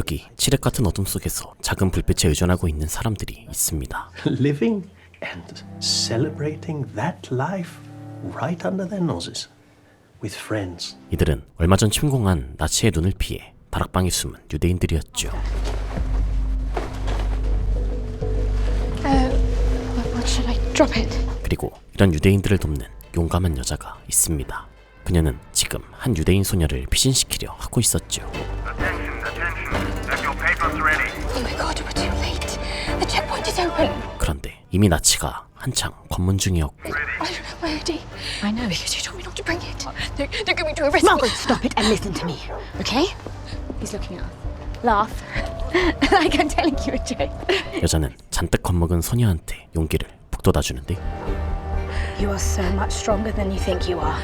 여기 칠흑 같은 어둠 속에서 작은 불빛에 의존하고 있는 사람들이 있습니다. Living and celebrating that life right under their noses with friends. 이들은 얼마 전 침공한 나치의 눈을 피해 다락방에 숨은 유대인들이었죠. What should I drop it? 그리고 이런 유대인들을 돕는 용감한 여자가 있습니다. 그녀는 지금 한 유대인 소녀를 피신시키려 하고 있었죠. Oh my god, we're too late. The checkpoint is open. 그런데 이미 나치가 한창 검문 중이었고 My ID. I know because you told me not to bring it. They're going to arrest me. Stop it and listen to me. Okay? He's looking at us. Laugh. Like I'm telling you a joke. 여자는 잔뜩 겁먹은 소녀한테 용기를 북돋아주는데 You are so much stronger than you think you are.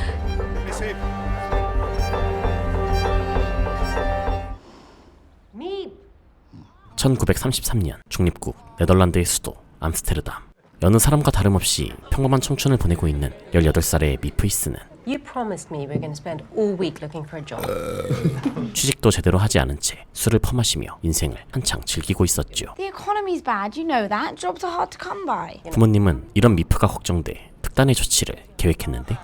1933년 중립국 네덜란드의 수도 암스테르담. 여느 사람과 다름없이 평범한 청춘을 보내고 있는 18살의 미프이스는 You promised me we're going to spend all week looking for a job. 취직도 제대로 하지 않은 채 술을 퍼마시며 인생을 한창 즐기고 있었죠. The economy's bad, you know that. Jobs are hard to come by. 부모님은 이런 미프가 걱정돼 특단의 조치를 계획했는데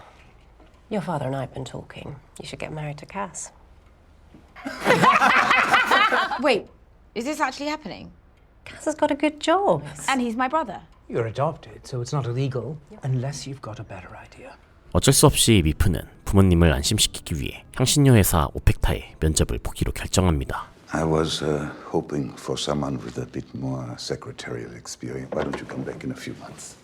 Your father and I have been talking. You should get married to Cass. Wait, is this actually happening? Cass has got a good job. And he's my brother. You're adopted, so it's not illegal unless you've got a better idea. 어쩔 수 없이 미프는 부모님을 안심시키기 위해 향신료 회사 오펙타의 면접을 보기로 결정합니다. I was hoping for someone with a bit more secretarial experience. Why don't you come back in a few months?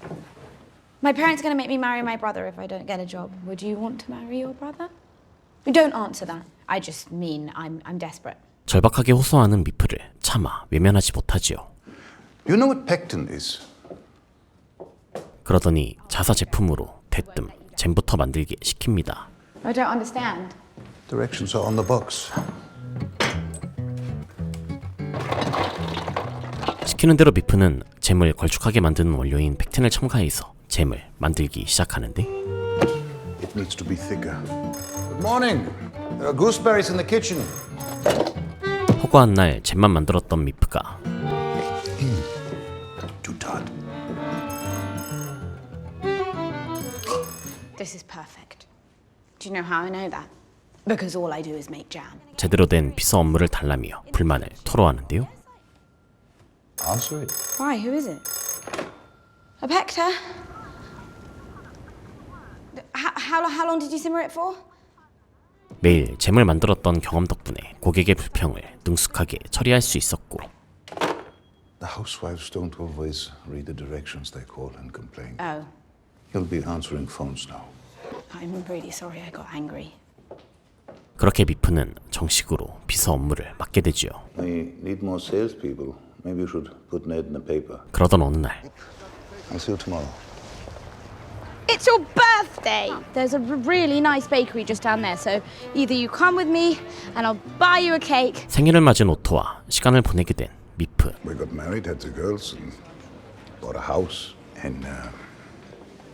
My parents are going to make me marry my brother if I don't get a job. Would you want to marry your brother? Don't answer that. I just mean I'm desperate. 절박하게 호소하는 미프를 차마 외면하지 못하지요. You know what pectin is? 그러더니 자사 제품으로 대뜸 잼부터 만들게 시킵니다. I don't understand. Directions are on the box. 시키는 대로 미프는 잼을 걸쭉하게 만드는 원료인 팩틴을 첨가해서 잼을 만들기 시작하는데 It needs to be thicker. Good morning. There are gooseberries in the kitchen. 허구한 날 잼만 만들었던 미프가 Too tart. This is perfect. Do you know how I know that? Because all I do is make jam. 제대로 된 비서 업무를 달라며 불만을 토로하는데요. Answer it. Why? Who is it? A Pector? How long did you simmer it for? 매일 잼을 만들었던 경험 덕분에 고객의 불평을 능숙하게 처리할 수 있었고 The housewives don't always read the directions they call and complain. Oh, You'll be answering phones now. I'm really sorry I got angry. 그렇게 미프는 정식으로 비서 업무를 맡게 되지요. We need more salespeople. Maybe you should put an ad in the paper. 그러던 어느 날 I'll see you tomorrow. It's your birthday! There's a really nice bakery just down there, so either you come with me and I'll buy you a cake. 생일을 맞은 오토와 시간을 보내게 된 미프. We got married, had the girls, and bought a house. And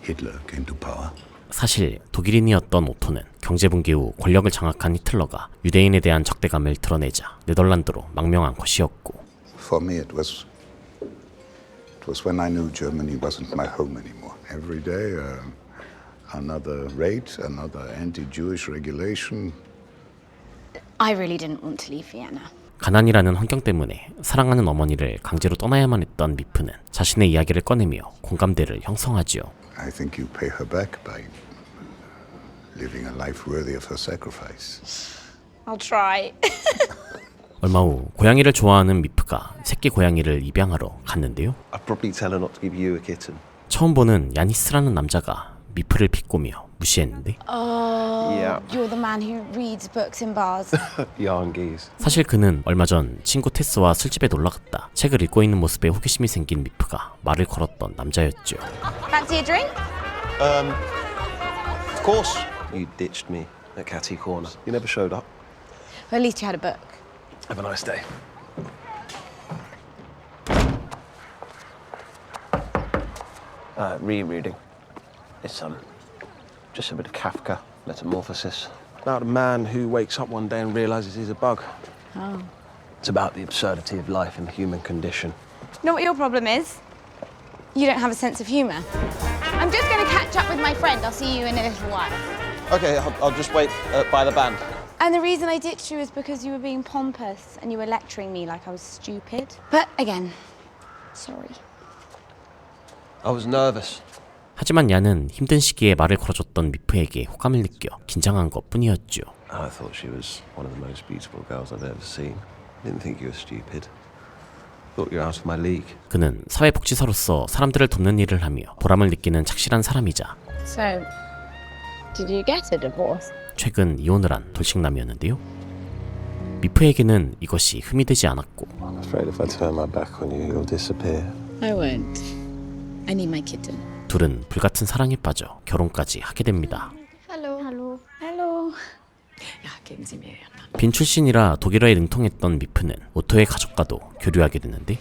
Hitler came to power. 사실 독일인이었던 오토는 경제붕괴 후 권력을 장악한 히틀러가 유대인에 대한 적대감을 드러내자 네덜란드로 망명한 것이었고 For me, it was when I knew Germany wasn't my home anymore. Every day, another raid, another anti-Jewish regulation. I really didn't want to leave Vienna. 가난이라는 환경 때문에 사랑하는 어머니를 강제로 떠나야만 했던 미프는 자신의 이야기를 꺼내며 공감대를 형성하지요. I think you pay her back by living a life worthy of her sacrifice. I'll try. 얼마 후 고양이를 좋아하는 미프가 새끼 고양이를 입양하러 갔는데요. I'd probably tell her not to give you a kitten. 처음 보는 야니스라는 남자가 미프를 비꼬며 무시했는데 Yeah, You're the man who reads books in bars. yarn geese. 사실 그는 얼마 전 친구 테스와 술집에 놀러갔다 책을 읽고 있는 모습에 호기심이 생긴 미프가 말을 걸었던 남자였죠. Fancy a drink? Of course. You ditched me at Catty Corner. You never showed up. Well, at least you had a book. Have a nice day. Rereading. It's just a bit of Kafka, Metamorphosis. About a man who wakes up one day and realizes he's a bug. Oh. It's about the absurdity of life and the human condition. You know what your problem is? You don't have a sense of humour. I'm just going to catch up with my friend. I'll see you in a little while. Okay, I'll just wait by the band. And the reason I ditched you is because you were being pompous and you were lecturing me like I was stupid. But again, sorry. I was nervous. 하지만 야는 힘든 시기에 말을 걸어줬던 미프에게 호감을 느껴 긴장한 것 뿐이었죠. I thought she was one of the most beautiful girls I've ever seen. Didn't think you were stupid. Thought you were out of my league. 그는 사회복지사로서 사람들을 돕는 일을 하며 보람을 느끼는 착실한 사람이자 So, did you get a divorce? 최근 이혼을 한 돌싱남이었는데요. 미프에게는 이것이 흠이 되지 않았고 I'm afraid if I turn my back on you, you'll disappear. I won't. I need my kitten. 둘은 불같은 사랑에 빠져 결혼까지 하게 됩니다. Hello. Hello. Hello. 빈 출신이라 독일어에 능통했던 미프는 오토의 가족과도 교류하게 되는데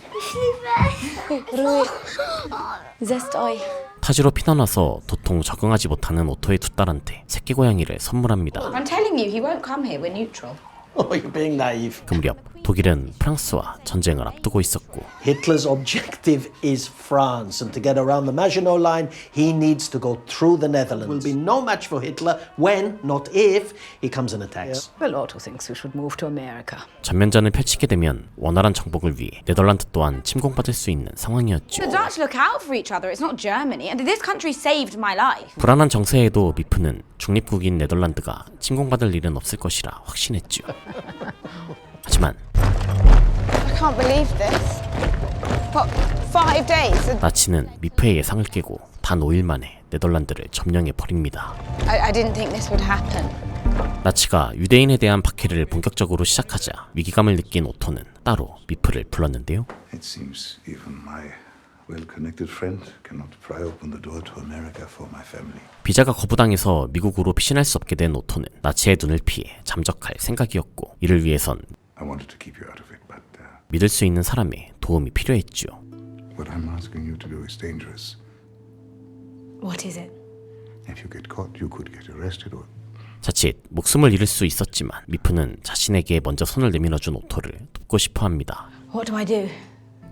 타지로 피난와서 도통 적응하지 못하는 오토의 두 딸한테 새끼 고양이를 선물합니다. I'm telling you, he won't come here. We're neutral. Oh, you're being naive. 그 무렵 독일은 프랑스와 전쟁을 앞두고 있었고 Hitler's objective is France, and to get around the Maginot Line, he needs to go through the Netherlands. Will be no match for Hitler when, not if, he comes and attacks. Well, Otto thinks we should move to America. 전면전을 펼치게 되면 원활한 정복을 위해 네덜란드 또한 침공받을 수 있는 상황이었죠. The Dutch look out for each other. It's not Germany. And this country saved my life. 불안한 정세에도 미프는 중립국인 네덜란드가 침공받을 일은 없을 것이라 확신했죠. 하지만 I can't believe this. What, 5 days? 나치는 미프의 예상을 깨고 단 5일 만에 네덜란드를 점령해 버립니다. I didn't think this would happen. 나치가 유대인에 대한 박해를 본격적으로 시작하자 위기감을 느낀 오토는 따로 미프를 불렀는데요. It seems even my well-connected friend cannot pry open the door to America for my family. 비자가 거부당해서 미국으로 피신할 수 없게 된 오토는 나치의 눈을 피해 잠적할 생각이었고 이를 위해선 I wanted to keep you out of it, but 믿을 수 있는 사람의 도움이 필요했죠. what I'm asking you to do is dangerous. What is it? If you get caught, you could get arrested or 자칫 목숨을 잃을 수 있었지만 미프는 자신에게 먼저 손을 내밀어준 오토를 돕고 싶어 합니다. What do I do?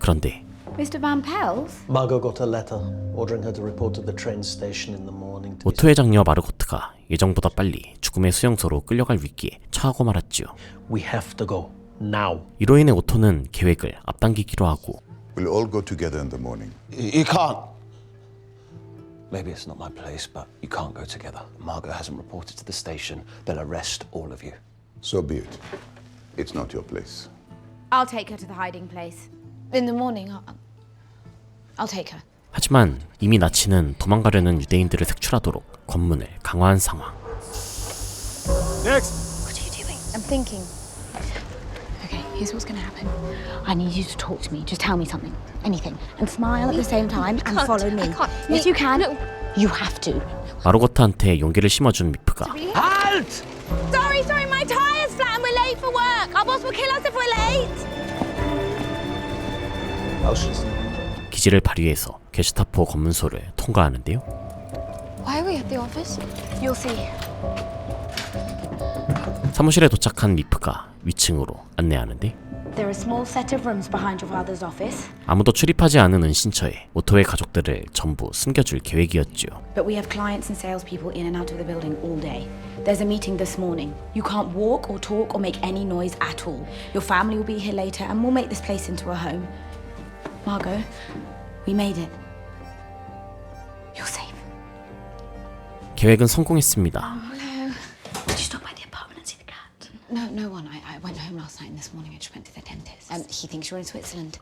그런데 Mr. Van Pels? Margot got a letter ordering her to report to the train station in the morning. To be... 오토의 장녀 마르고트가 예정보다 빨리 죽음의 수용소로 끌려갈 위기에 처하고 말았죠. We have to go now. 이로 인해 오토는 계획을 앞당기기로 하고 we'll all go together in the morning. You can't. Maybe it's not my place, but you can't go together. Margot hasn't reported to the station. They'll arrest all of you. So be it. It's not your place. I'll take her to the hiding place. In the morning, I'll take her. 하지만 이미 나치는 도망가려는 유대인들을 색출하도록 검문을 강화한 상황. What are you doing? I'm thinking. Okay, here's what's going to happen. I need you to talk to me. Just tell me something. Anything. And smile at the same time and follow me. I can't. Yes, you can. No. You have to. 마르고트한테 용기를 심어준 미프가 Halt! Sorry, my tire's flat and we're late for work. Our boss will kill us if we're late. 기지를 발휘해서 게슈타포 검문소를 통과하는데요. Why are we at the office? You'll see. 사무실에 도착한 미프가 위층으로 안내하는데 There are a small set of rooms behind your father's office. 아무도 출입하지 않은 은신처에 오토의 가족들을 전부 숨겨줄 계획이었죠. But we have clients and salespeople in and out of the building all day. There's a meeting this morning. You can't walk or talk or make any noise at all. Your family will be here later and we'll make this place into a home. Margot, we made it. You're safe. 계획은 성공했습니다. Did you stop by the apartment and see the cat? No one. I went home last night and this morning I just went to the dentist. He thinks you're in Switzerland.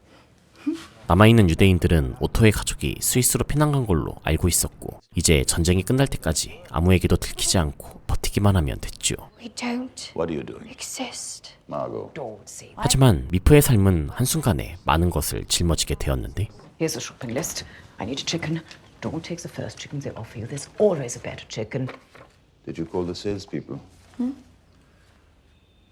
남아있는 유대인들은 오토의 가족이 스위스로 피난 간 걸로 알고 있었고 이제 전쟁이 끝날 때까지 아무에게도 들키지 않고 버티기만 하면 됐죠. We don't What are you doing? exist. Margot. Don't see. 하지만 미프의 삶은 한순간에 많은 것을 짊어지게 되었는데 Here's a shopping list. I need a chicken. Don't take the first chicken they offer you. There's always a better chicken. Did you call the salespeople?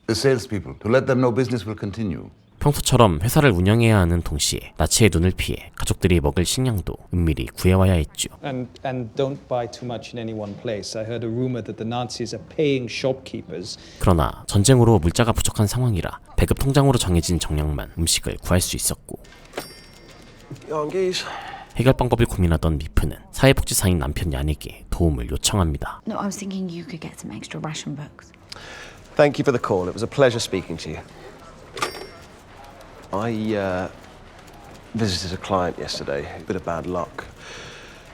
The salespeople, to let them know business will continue. 평소처럼 회사를 운영해야 하는 동시에 나치의 눈을 피해 가족들이 먹을 식량도 은밀히 구해와야 했죠. And don't buy too much in any one place. I heard a rumor that the Nazis are paying shopkeepers. 그러나 전쟁으로 물자가 부족한 상황이라 배급 통장으로 정해진 정량만 음식을 구할 수 있었고 해결 방법을 고민하던 미프는 사회복지사인 남편 얀에게 도움을 요청합니다. No, I was thinking you could get some extra ration books. Thank you for the call. It was a pleasure speaking to you. I visited a client yesterday. A bit of bad luck.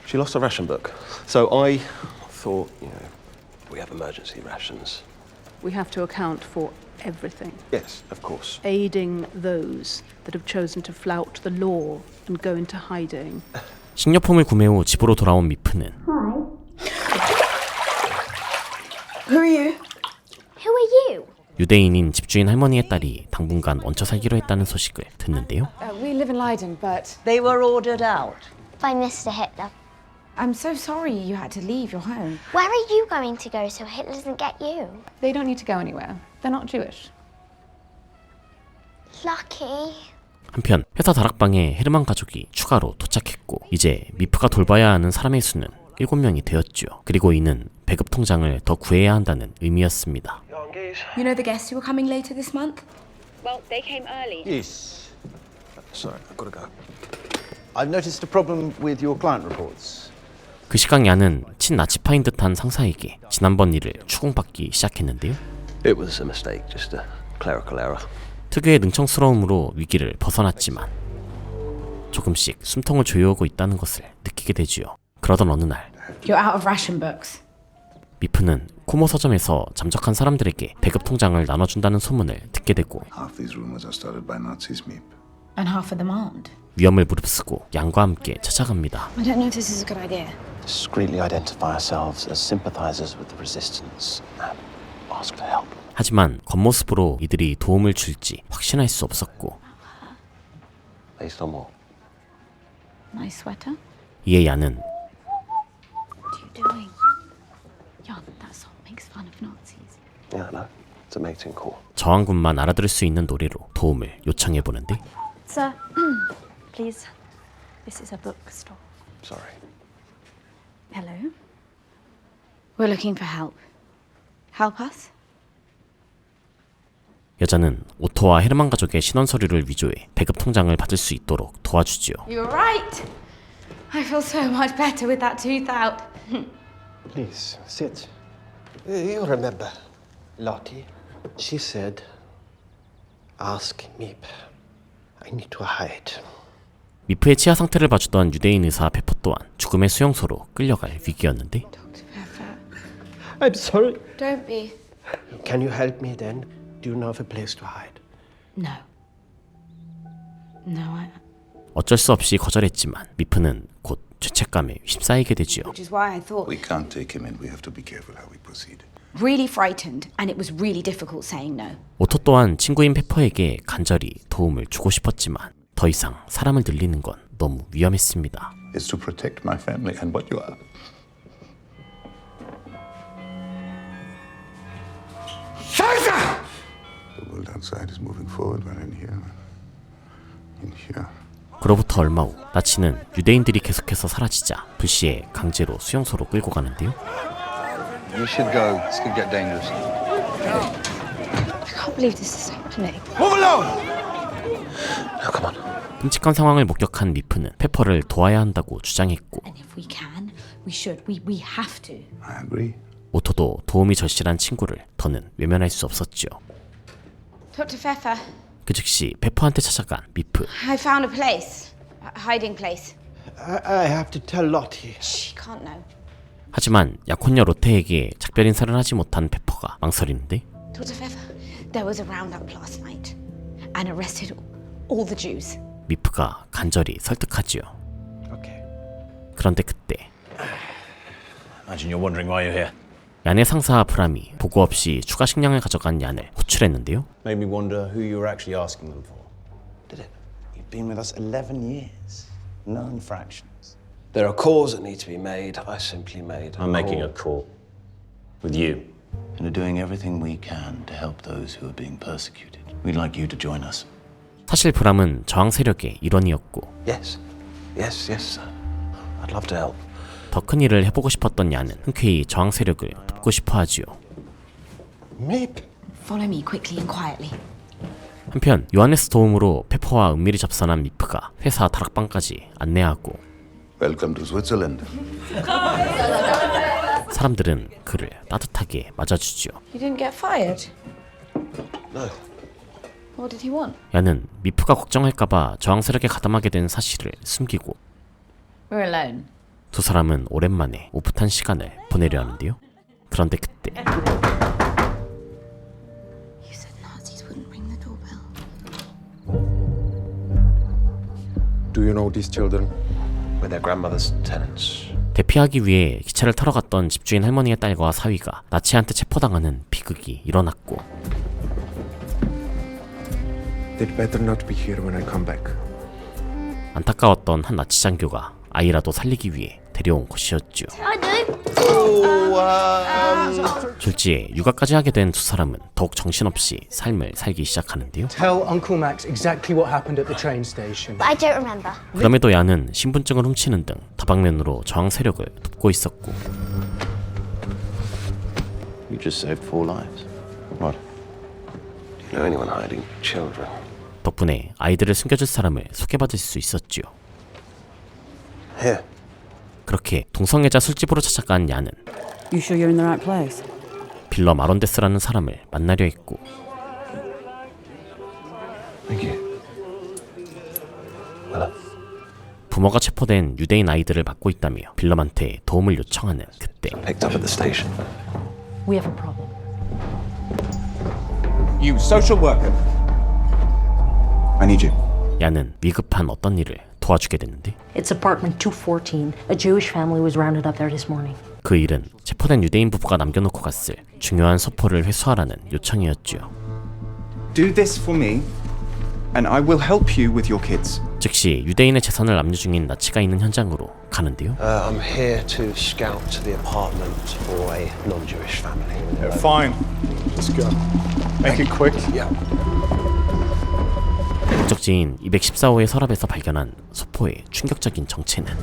She lost a ration book. So I thought, we have emergency rations. We have to account for everything, Yes, of course. aiding those that have chosen to flout the law and go into hiding. 식료품을 구매 후 집으로 돌아온 미프는 Who are you? Who are you? 유대인인 집주인 할머니의 딸이 당분간 얹혀 살기로 했다는 소식을 듣는데요. We live in Leiden, but They were ordered out. By Mr. Hitler. I'm so sorry you had to leave your home. Where are you going to go so Hitler doesn't get you? They don't need to go anywhere. They're not Jewish. Lucky. 한편 회사 다락방에 헤르만 가족이 추가로 도착했고 이제 미프가 돌봐야 하는 사람의 수는 7명이 되었죠. 그리고 이는 배급 통장을 더 구해야 한다는 의미였습니다. You know the guests who are coming later this month? Well, they came early. Yes. Sorry, I've got to go. I've noticed a problem with your client reports. 그 시각 얀은 친나치파인 듯한 상사에게 지난번 일을 추궁받기 시작했는데요. It was a mistake, just a clerical error. 특유의 능청스러움으로 위기를 벗어났지만 조금씩 숨통을 조여오고 있다는 것을 느끼게 되지요. 그러던 어느 날 You're out of ration books. 미프는 코모 서점에서 잠적한 사람들에게 배급 통장을 나눠준다는 소문을 듣게 되고 Half these rumors are started by Nazis, Meep. And half of them aren't. 위험을 무릅쓰고 양과 함께 찾아갑니다. I don't know if this is a good idea. Discreetly identify ourselves as sympathizers with the resistance and ask for help. 하지만 겉모습으로 이들이 도움을 줄지 확신할 수 없었고 Based on what? Nice sweater. 이에 얀은 What are you doing? Jan, that song makes fun of Nazis. Yeah, I know. It's a mating call. 저항군만 알아들을 수 있는 노래로 도움을 요청해보는데 Sir, please. This is a bookstore. Sorry. Hello? We're looking for help. Help us? 여자는 오토와 헤르만 가족의 신원 서류를 위조해 배급 통장을 받을 수 있도록 도와주지요. You're right. I feel so much better with that tooth out. Please, sit. You remember Lottie? She said, ask Meep. I need to hide. 미프의 치아 상태를 봐주던 유대인 의사 페퍼 또한 죽음의 수용소로 끌려갈 위기였는데 Dr. Pepper. I'm sorry. Don't be. Can you help me then? Do you know of a place to hide? No. No, I... 어쩔 수 없이 거절했지만 미프는 곧 죄책감에 휩싸이게 되지요. Which is why I thought... We can't take him in. We have to be careful how we proceed. Really frightened, and it was really difficult saying no. 오토 또한 친구인 페퍼에게 간절히 도움을 주고 싶었지만 더 이상 사람을 늘리는 건 너무 위험했습니다. It's to protect my family and what you are. The world outside is moving forward, but in here. 그로부터 얼마 후 나치는 유대인들이 계속해서 사라지자 불시에 강제로 수용소로 끌고 가는데요. You should go. This could get dangerous. I can't believe this is happening. Move along! Now, come on. 끔찍한 상황을 목격한 미프는 페퍼를 도와야 한다고 주장했고 And if we can, we should. We have to. I agree. 오토도 도움이 절실한 친구를 더는 외면할 수 없었죠. Dr. Pfeffer, 그 즉시 페퍼한테 찾아간 미프. I found a place. A hiding place. I have to tell Lottie. She can't know. 하지만 약혼녀 로테에게 작별 인사를 하지 못한 페퍼가 망설이는데 Dr. Pfeffer, there was a roundup last night and arrested all the Jews. 미프가 간절히 설득하지요. Okay. 그런데 그때 Imagine you're wondering why you're here. 얀의 상사 브람이 보고 없이 추가 식량을 가져간 얀을 호출했는데요. Made me wonder who you were actually asking them for. Did it? You've been with us 11 years. No infractions. There are calls that need to be made. I simply made a I'm making a call. call. With you. And are doing everything we can to help those who are being persecuted. We'd like you to join us. 사실 브람은 저항 세력의 일원이었고 Yes. Yes, yes. I'd love to help. 더 큰 일을 해보고 싶었던 야는 흔쾌히 저항 세력을 돕고 싶어 하지요. Follow me quickly and quietly. 한편 요하네스 도움으로 페퍼와 은밀히 접선한 미프가 회사 다락방까지 안내하고 Welcome to Switzerland. 사람들은 그를 따뜻하게 맞아주죠. You didn't get fired? No. What did he want? 야는 미프가 걱정할까봐 저항 세력에 가담하게 된 사실을 숨기고 We're alone. 두 사람은 오랜만에 오붓한 시간을 보내려 하는데요. 그런데 그때 You said Nazis wouldn't ring the doorbell. Do you know these children? We're their grandmother's tenants. 대피하기 위해 기차를 타러 갔던 집주인 할머니의 딸과 사위가 나치한테 체포당하는 비극이 일어났고 They'd better not be here when I come back. 안타까웠던 한 나치 장교가 아이라도 살리기 위해 데려온 곳이었죠. 졸지에 육아까지 하게 된 두 사람은 더욱 정신없이 삶을 살기 시작하는데요. Tell Uncle Max exactly what happened at the train station. I don't remember. 그럼에도 야는 신분증을 훔치는 등 다방면으로 저항 세력을 돕고 있었고 You just saved 4 lives. What? Do you know anyone hiding children? 덕분에 아이들을 숨겨줄 사람을 소개받을 수 있었죠. Here. 그렇게 동성애자 술집으로 찾아간 야는 You sure you're in the right place? 빌러 마론데스라는 사람을 만나려 했고 Thank you. Well, 부모가 체포된 유대인 아이들을 맡고 있다며 빌럼한테 도움을 요청하는 그때 picked up at the station. We have a problem. You social worker. I need you. 야는 위급한 어떤 일을 도와주게 됐는데 It's apartment 214. A Jewish family was rounded up there this morning. 그 일은 체포된 유대인 부부가 남겨놓고 갔을 중요한 소포를 회수하라는 요청이었죠. Do this for me, and I will help you with your kids. 즉시 유대인의 재산을 압류 중인 나치가 있는 현장으로 가는데요. I'm here to scout the apartment for a non-Jewish family. Fine. Let's go. Make it quick. Yeah. 목적지인 214호의 서랍에서 발견한 소포의 충격적인 정체는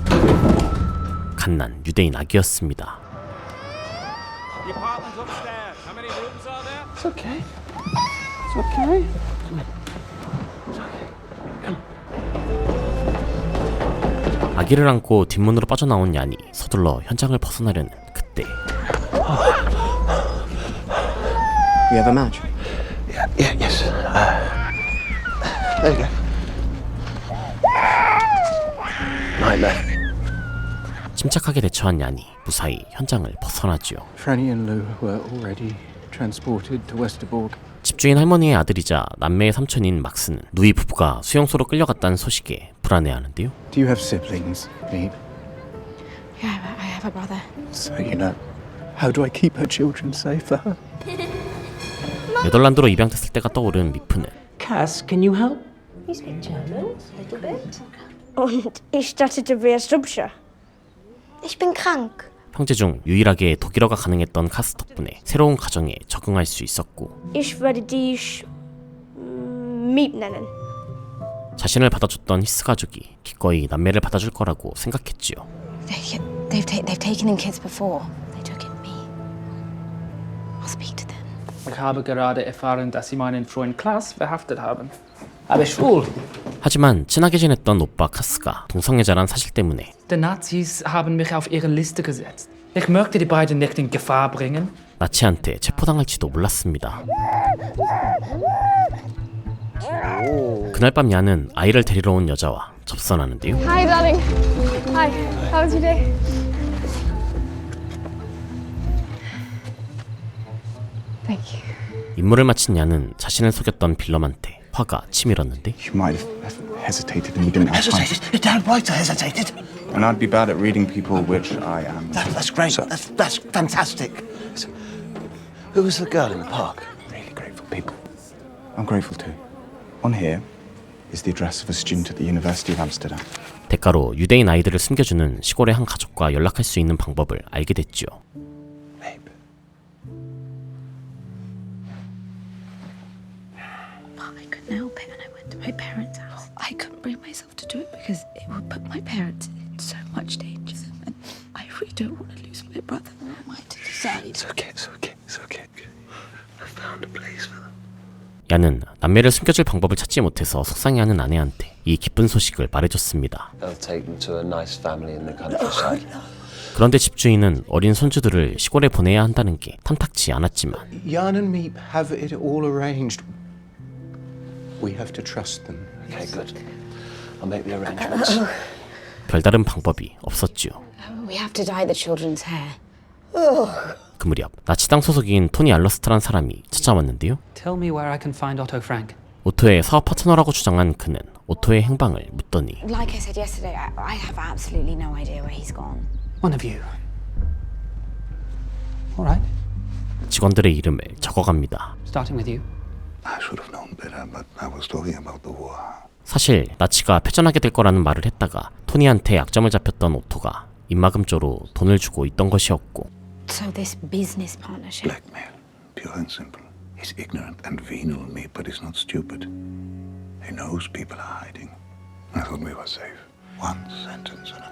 갓난 유대인 아기였습니다. It's okay. It's okay. 아기를 안고 뒷문으로 빠져나온 얀이 서둘러 현장을 벗어나려는 그때 We have a match. Yeah, yes. There you go. Nightmare. 침착하게 대처한 얀이 무사히 현장을 벗어나죠. Franny and Lou were already transported to Westerbork. 집주인 할머니의 아들이자 남매의 삼촌인 막스는 누이 부부가 수용소로 끌려갔다는 소식에 불안해하는데요. Do you have siblings, Mead? Yeah, I have a brother. So you know. How do I keep her children safe for her? 네덜란드로 입양됐을 때가 떠오른 미프는 Cass, can you help? You speak German? A little bit. Und ich startete Reasrupture. Ich bin krank. 형제 중 유일하게 독일어가 가능했던 카스 덕분에 새로운 가정에 적응할 수 있었고 Ich werde dich Miep nennen. 자신을 받아줬던 히스 가족이 기꺼이 남매를 받아줄 거라고 생각했지요. They've taken in kids before. They took in me. I'll speak to them. Ich habe gerade erfahren, dass Sie meinen Freund Klaas verhaftet haben. Aber schwul. 하지만 친하게 지냈던 오빠 카스가 동성애자란 사실 때문에 Die Nazis haben mich auf ihre Liste gesetzt. Ich möchte die beiden nicht in Gefahr bringen. 나치한테 체포당할지도 몰랐습니다. 그날 밤 야는 아이를 데리러 온 여자와 접선하는데요. Hi, darling. Hi. How was your day? Thank you. 임무를 마친 야는 자신을 속였던 빌럼한테 화가 치밀었는데 You might have hesitated and you didn't have time. Hesitated? You're damn right I hesitated. And I'd be bad at reading people, which I am. That's great. That's fantastic. Who was the girl in the park? Really grateful people. I'm grateful too. On here is the address of a student at the University of Amsterdam. 대가로 유대인 아이들을 숨겨주는 시골의 한 가족과 연락할 수 있는 방법을 알게 됐죠. Babe. Fine. I couldn't help it and I went to my parents' house. I couldn't bring myself to do it because it would put my parents in so much danger. And I really don't want to lose my brother. Who am I to decide? It's okay. I found a place for them. 야는 남매를 숨겨줄 방법을 찾지 못해서 속상해하는 아내한테 이 기쁜 소식을 말해줬습니다. They'll take them to a nice family in the countryside. 그런데 집주인은 어린 손주들을 시골에 보내야 한다는 게 탐탁지 않았지만 Jan and Meep have it all arranged. We have to trust them. Okay, good. I'll make the arrangements. 별다른 방법이 없었죠. We have to dye the children's hair. 그 무렵 나치당 소속인 토니 알러스트란 사람이 찾아왔는데요. Tell me where I can find Otto Frank. 오토의 사업 파트너라고 주장한 그는 오토의 행방을 묻더니 Like I said yesterday, I have absolutely no idea where he's gone. One of you. All right. 직원들의 이름을 적어갑니다. Starting with you. I should have known better, but I was talking about the war. 사실 나치가 패전하게 될 거라는 말을 했다가 토니한테 약점을 잡혔던 오토가 입막음조로 돈을 주고 있던 것이었고 So this business partnership. Blackmail, pure and simple. He's ignorant and venal, me, but he's not stupid. He knows people are hiding. I thought we were safe. One sentence, and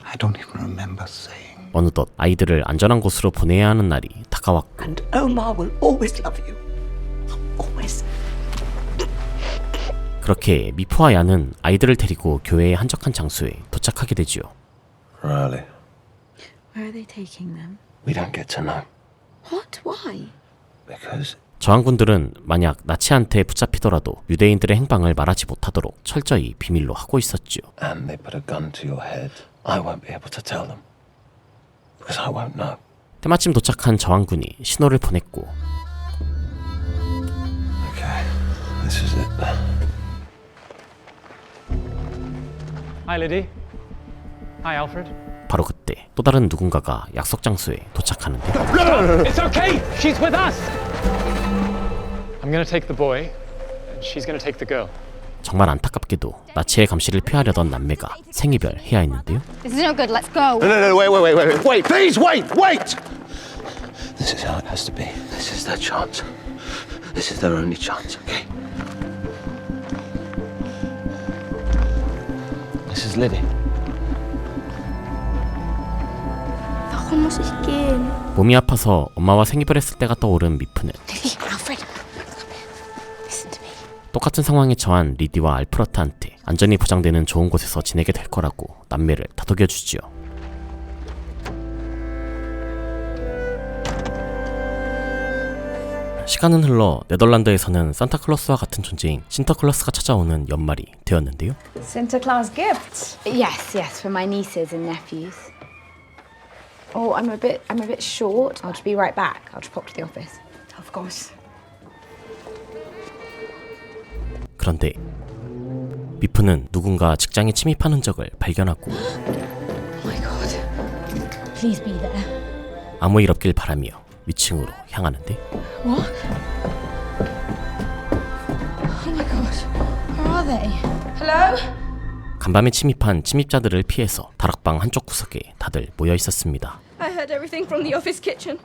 I don't even remember saying. 어느덧 아이들을 안전한 곳으로 보내야 하는 날이 다가왔고 And Omar will always love you. Always. 그렇게 미프와 야는 아이들을 데리고 교회의 한적한 장소에 도착하게 되지요. Riley, Where are they taking them? we don't get to know. What? Why? Because 저항군들은 만약 나치한테 붙잡히더라도 유대인들의 행방을 말하지 못하도록 철저히 비밀로 하고 있었죠. and they put a gun to your head, I won't be able to tell them. Because I won't know. 때마침 도착한 저항군이 신호를 보냈고 Okay, this is it. Hi, Liddy. Hi, Alfred. 바로 그때 또 다른 누군가가 약속 장소에 도착하는데 It's okay. She's with us. I'm gonna take the boy, and she's gonna take the girl. 정말 안타깝게도 나치의 감시를 피하려던 남매가 생이별 해야 했는데요. This is no good. Let's go. No, wait, please, wait! This is how it has to be. This is their chance. This is their only chance, okay? This is Liddy. Warum muss ich gehen? 몸이 아파서 엄마와 생이별했을 때가 떠오른 미프는 Alfred. Listen to me. 똑같은 상황에 처한 리디와 알프러트한테 안전이 보장되는 좋은 곳에서 지내게 될 거라고 남매를 다독여주지요. 시간은 흘러 네덜란드에서는 산타클로스와 같은 존재인 신터클로스가 찾아오는 연말이 되었는데요. Santa Claus gifts. Yes, for my nieces and nephews. Oh, I'm a bit short. I'll just be right back. I'll just pop to the office. Of course. 그런데 미프는 누군가 직장에 침입한 흔적을 발견하고 Oh my God. Please be there. 아무 일 없길 바라며 위층으로 향하는데 What? Oh my God. Where are they? Hello? 간밤에 침입한 침입자들을 피해서 다락방 한쪽 구석에 다들 모여 있었습니다. I heard everything from the office kitchen.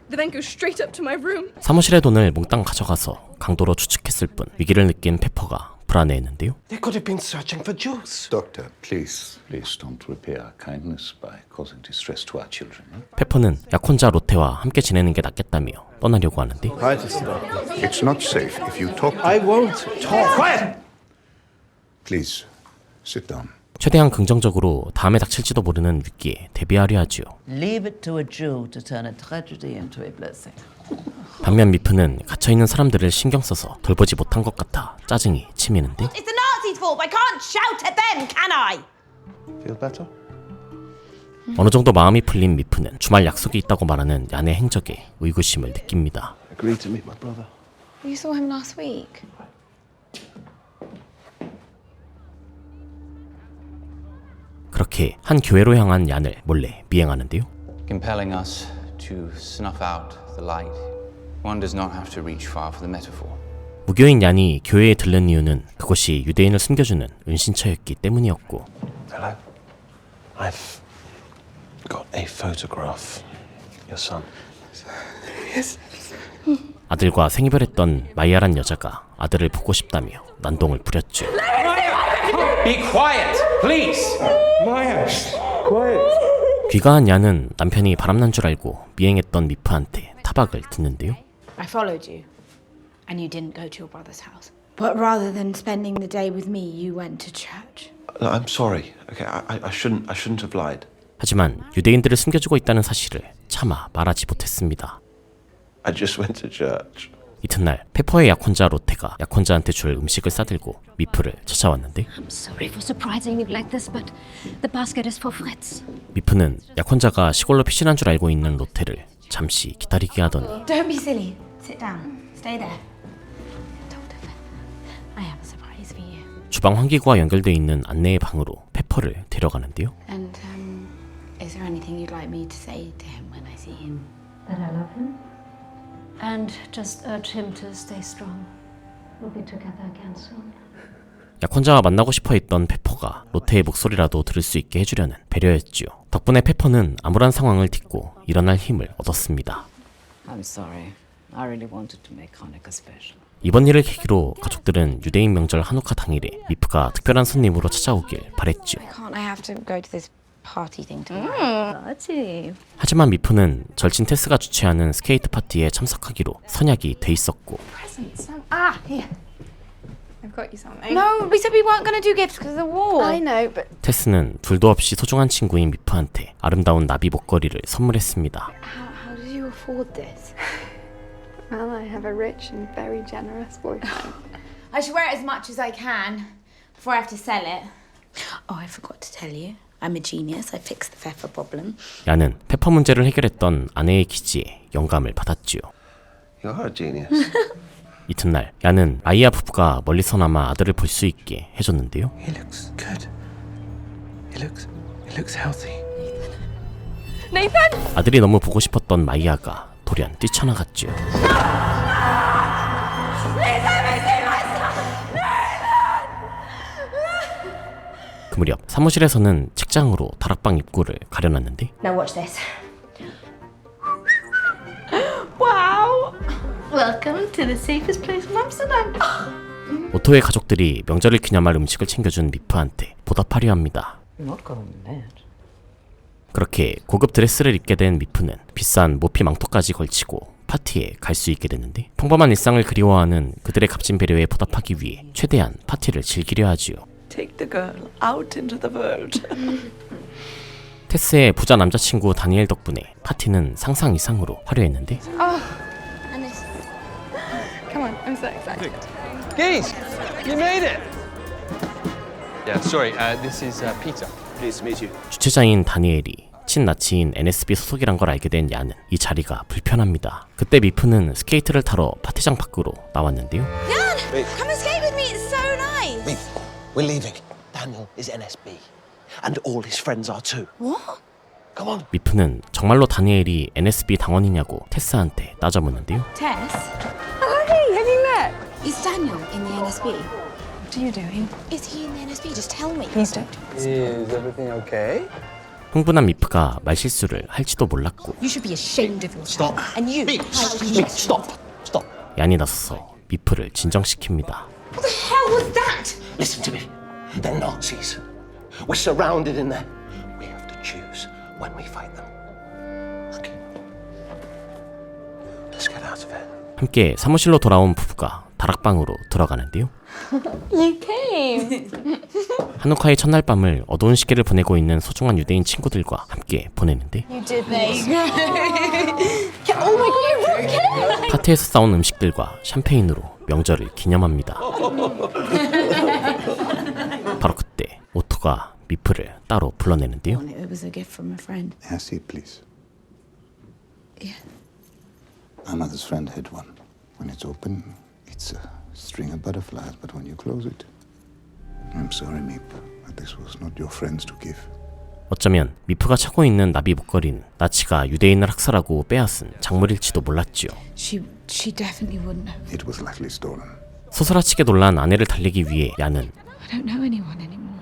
They then go straight up to my room. 사무실의 돈을 몽땅 가져가서 강도로 추측했을 뿐 위기를 느낀 페퍼가 불안해했는데요. They could have been searching for Jews. Doctor, please don't repay our kindness by causing distress to our children. 페퍼는 약혼자 로테와 함께 지내는 게 낫겠다며 떠나려고 하는데 It's not safe if you talk. I won't talk. Quiet! Please, sit down. 최대한 긍정적으로 다음에 닥칠지도 모르는 위기에 대비하려 하지요. Leave it to a Jew to turn a tragedy into a blessing. 반면 미프는 갇혀있는 사람들을 신경 써서 돌보지 못한 것 같아 짜증이 치미는데 It's the Nazis' fault. I can't shout at them, can I? Feel better? 어느 정도 마음이 풀린 미프는 주말 약속이 있다고 말하는 야네 행적에 의구심을 느낍니다. Agreed to meet my brother. You saw him last week. 그렇게 한 교회로 향한 얀을 몰래 미행하는데요. Compelling us to snuff out the light. One does not have to reach far for the metaphor. 무교인 얀이 교회에 들른 이유는 그곳이 유대인을 숨겨주는 은신처였기 때문이었고 Hello. I've got a photograph. Your son. 아들과 생이별했던 마이아란 여자가 아들을 보고 싶다며 난동을 부렸죠. Be quiet, please. Maya, quiet. 귀가한 야는 남편이 바람난 줄 알고 미행했던 미프한테 타박을 듣는데요. I followed you, and you didn't go to your brother's house. But rather than spending the day with me, you went to church. No, I'm sorry. Okay, I shouldn't have lied. 하지만 유대인들을 숨겨주고 있다는 사실을 차마 말하지 못했습니다. I just went to church. 이튿날 페퍼의 약혼자 로테가 약혼자한테 줄 음식을 싸들고 미프를 찾아왔는데 I'm sorry for surprising you like this, but the basket is for Fritz. 미프는 약혼자가 시골로 피신한 줄 알고 있는 로테를 잠시 기다리게 하더니 Don't be silly. Sit down. Stay there. Talk to them. I have a surprise for you. 주방 환기구와 연결돼 있는 안내의 방으로 페퍼를 데려가는데요. And is there anything you'd like me to say to him when I see him? That I love him. And just urge him to stay strong. We'll be together again soon. 약혼자와 만나고 싶어 했던 페퍼가 로테의 목소리라도 들을 수 있게 해주려는 배려였죠. 덕분에 페퍼는 암울한 상황을 딛고 일어날 힘을 얻었습니다. I'm sorry. I really wanted to make Hanukkah special. 이번 일을 계기로 가족들은 유대인 명절 한우카 당일에 미프가 특별한 손님으로 찾아오길 바랬죠. Can't I have to go to this party thing tomorrow? Party. 하지만 미프는 절친 테스가 주최하는 스케이트 파티에 참석하기로 선약이 돼 있었고 Presents. Here. I've got you something. No, we said we weren't going to do gifts because of the war. I know, but 테스는 둘도 없이 소중한 친구인 미프한테 아름다운 나비 목걸이를 선물했습니다. How did you afford this? well, I have a rich and very generous boyfriend. I should wear it as much as I can before I have to sell it. Oh, I forgot to tell you. I'm a genius. I fixed the pepper problem. 야는 페퍼 문제를 해결했던 아내의 기지에 영감을 받았지요. You are a genius. 이튿날 야는 마이아 부부가 멀리서나마 아들을 볼 수 있게 해줬는데요. He looks good. He looks healthy. Nathan! 아들이 너무 보고 싶었던 마이아가 돌연 뛰쳐나갔죠. 그 무렵 사무실에서는 책장으로 다락방 입구를 가려놨는데 Now watch this. Wow! Welcome to the safest place in Amsterdam. 오토의 가족들이 명절을 기념할 음식을 챙겨준 미프한테 보답하려 합니다. You're not going mad. 그렇게 고급 드레스를 입게 된 미프는 비싼 모피 망토까지 걸치고 파티에 갈 수 있게 됐는데 평범한 일상을 그리워하는 그들의 값진 배려에 보답하기 위해 최대한 파티를 즐기려 하지요. Take the girl out into the world. 테스의 부자 남자친구 다니엘 덕분에 파티는 상상 이상으로 화려했는데 Oh, and this. Come on, I'm so excited. Geese, you made it. Yeah, sorry. This is Peter. Pleased to meet you. 주최자인 다니엘이 친나치인 NSB 소속이란 걸 알게 된 야는 이 자리가 불편합니다. 그때 미프는 스케이트를 타러 파티장 밖으로 나왔는데요. Jan, come and skate with me. It's so nice. Leave. We're leaving. Daniel is NSB. And all his friends are too. What? Come on. 미프는 정말로 다니엘이 NSB 당원이냐고 테스한테 따져묻는데요. Tess? Hi, have you met? Is Daniel in the NSB? What are you doing? Is he in the NSB? Just tell me. Please don't. Is everything okay? 흥분한 미프가 말실수를 할지도 몰랐고 You should be ashamed of yourself. Stop. And you. Stop. Stop. 얀이 나서서 미프를 진정시킵니다. What the hell was that? Listen to me. They're Nazis. We're surrounded in there. We have to choose when we fight them. Okay. Let's get out of here. 함께 사무실로 돌아온 부부가 다락방으로 들어가는데요. You came. 한우카의 첫날 밤을 어두운 시계를 보내고 있는 소중한 유대인 친구들과 함께 보내는데 You did this. Oh my god, you're okay. 파티에서 싸온 음식들과 샴페인으로 명절을 기념합니다. 바로 그때 오토가 미프를 따로 불러내는데요. It was a gift from a friend. Have a seat, please. Yeah. My mother's friend had one. When it's open, it's a string of butterflies, but when you close it, I'm sorry, Meep, but this was not your friends to give. 어쩌면 미프가 차고 있는 나비 목걸이는 나치가 유대인을 학살하고 빼앗은 작물일지도 몰랐지요. She definitely wouldn't have. It was likely stolen. 소스라치게 놀란 아내를 달래기 위해 야는 I don't know anyone anymore.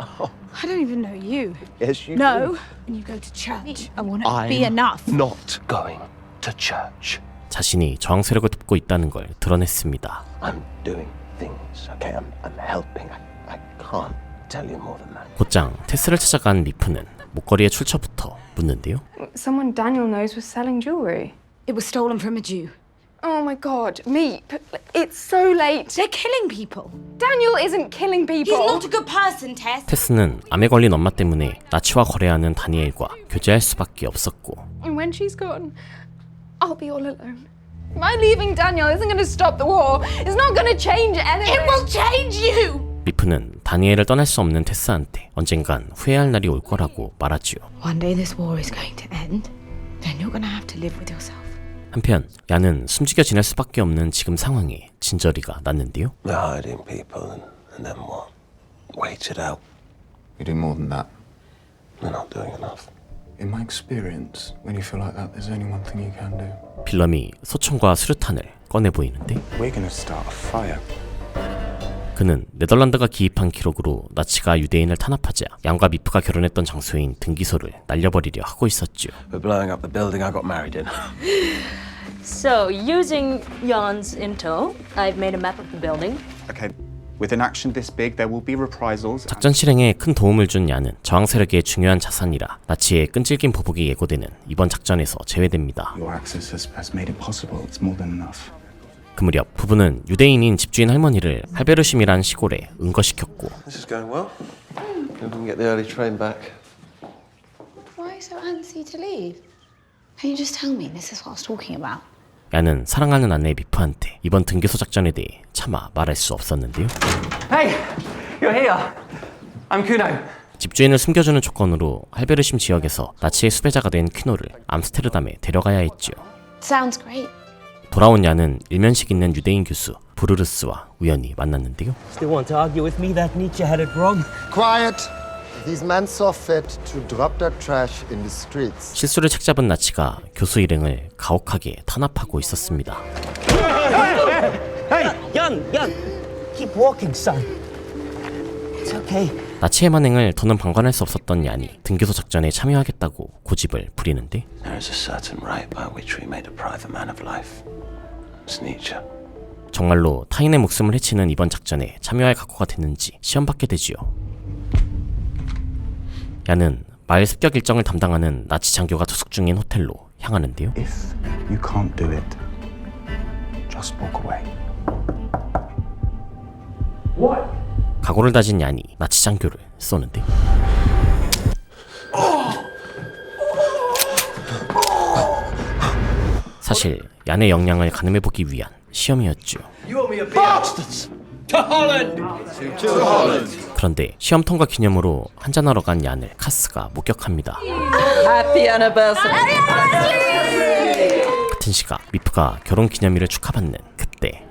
I don't even know you. Yes, you No. do. And you go to church. I want it to be enough. Not going to church. 자신이 저항 세력을 돕고 있다는 걸 드러냈습니다. I'm doing things, okay? I'm helping. I can't tell you more than that. 곧장 테스를 찾아간 미프는 목걸이의 출처부터 묻는데요. Someone Daniel knows was selling jewelry. It was stolen from a Jew. Oh my god, Meep, it's so late. They're killing people. Daniel isn't killing people. He's not a good person, Tess. 테스는 암에 걸린 엄마 때문에 나치와 거래하는 다니엘과 교제할 수밖에 없었고 And when she's gone, I'll be all alone. My leaving Daniel isn't going to stop the war. It's not going to change anything. It will change you. 미프는 다니엘을 떠날 수 없는 테스한테 언젠간 후회할 날이 올 거라고 말하지요. One day this war is going to end. Then you're going to have to live with yourself. 한편 야는 숨지겨 지낼 수밖에 없는 지금 상황에 진저리가 났는데요. They're hiding people and then what? Wait it out. You're doing more than that. They're not doing enough. In my experience, when you feel like that, there's only one thing you can do. 빌럼이 소총과 수류탄을 꺼내 보이는데 We're gonna start a fire. 그는 네덜란드가 기입한 기록으로 나치가 유대인을 탄압하자 양과 미프가 결혼했던 장소인 등기소를 날려버리려 하고 있었죠. We're blowing up the building I got married in. So, using Jan's intel, I've made a map of the building. Okay, with an action this big, there will be reprisals. 작전 실행에 큰 도움을 준 야는 저항 세력의 중요한 자산이라 나치의 끈질긴 보복이 예고되는 이번 작전에서 제외됩니다. Your access has made it possible. It's more than enough. 그 무렵 부부는 유대인인 집주인 할머니를 할베르심이란 시골에 은거시켰고 This is going well. Maybe we can get the early train back. Why so antsy to leave? Can you just tell me this is what I was talking about? 야는 사랑하는 아내 미프한테 이번 등기소 작전에 대해 차마 말할 수 없었는데요. Hey, you're here. I'm Kuno. 집주인을 숨겨주는 조건으로 할베르심 지역에서 나치의 수배자가 된 퀴노를 암스테르담에 데려가야 했죠. Sounds great. 돌아온 야는 일면식 있는 유대인 교수 브루르스와 우연히 만났는데요. Still want to argue with me that Nietzsche had it wrong? Quiet. These men saw fit to drop their trash in the streets. 실수를 책잡은 나치가 교수 일행을 가혹하게 탄압하고 있었습니다. Hey, Jan, keep walking, son. It's okay. 나치의 만행을 더는 방관할 수 없었던 얀이 등기소 작전에 참여하겠다고 고집을 부리는데 There is a certain right by which we made a private man of life. It's Nietzsche. 정말로 타인의 목숨을 해치는 이번 작전에 참여할 각오가 됐는지 시험받게 되지요. 야는 마을 습격 일정을 담당하는 나치 장교가 투숙 중인 호텔로 향하는데요. If you can't do it, just walk away. What? 각오를 다진 얀이 나치 장교를 쏘는데 사실 얀의 역량을 가늠해보기 위한 시험이었죠. 그런데 시험 통과 기념으로 한잔하러 간 얀을 카스가 목격합니다. Happy anniversary. 같은 시각 미프가 결혼 기념일을 축하받는 그때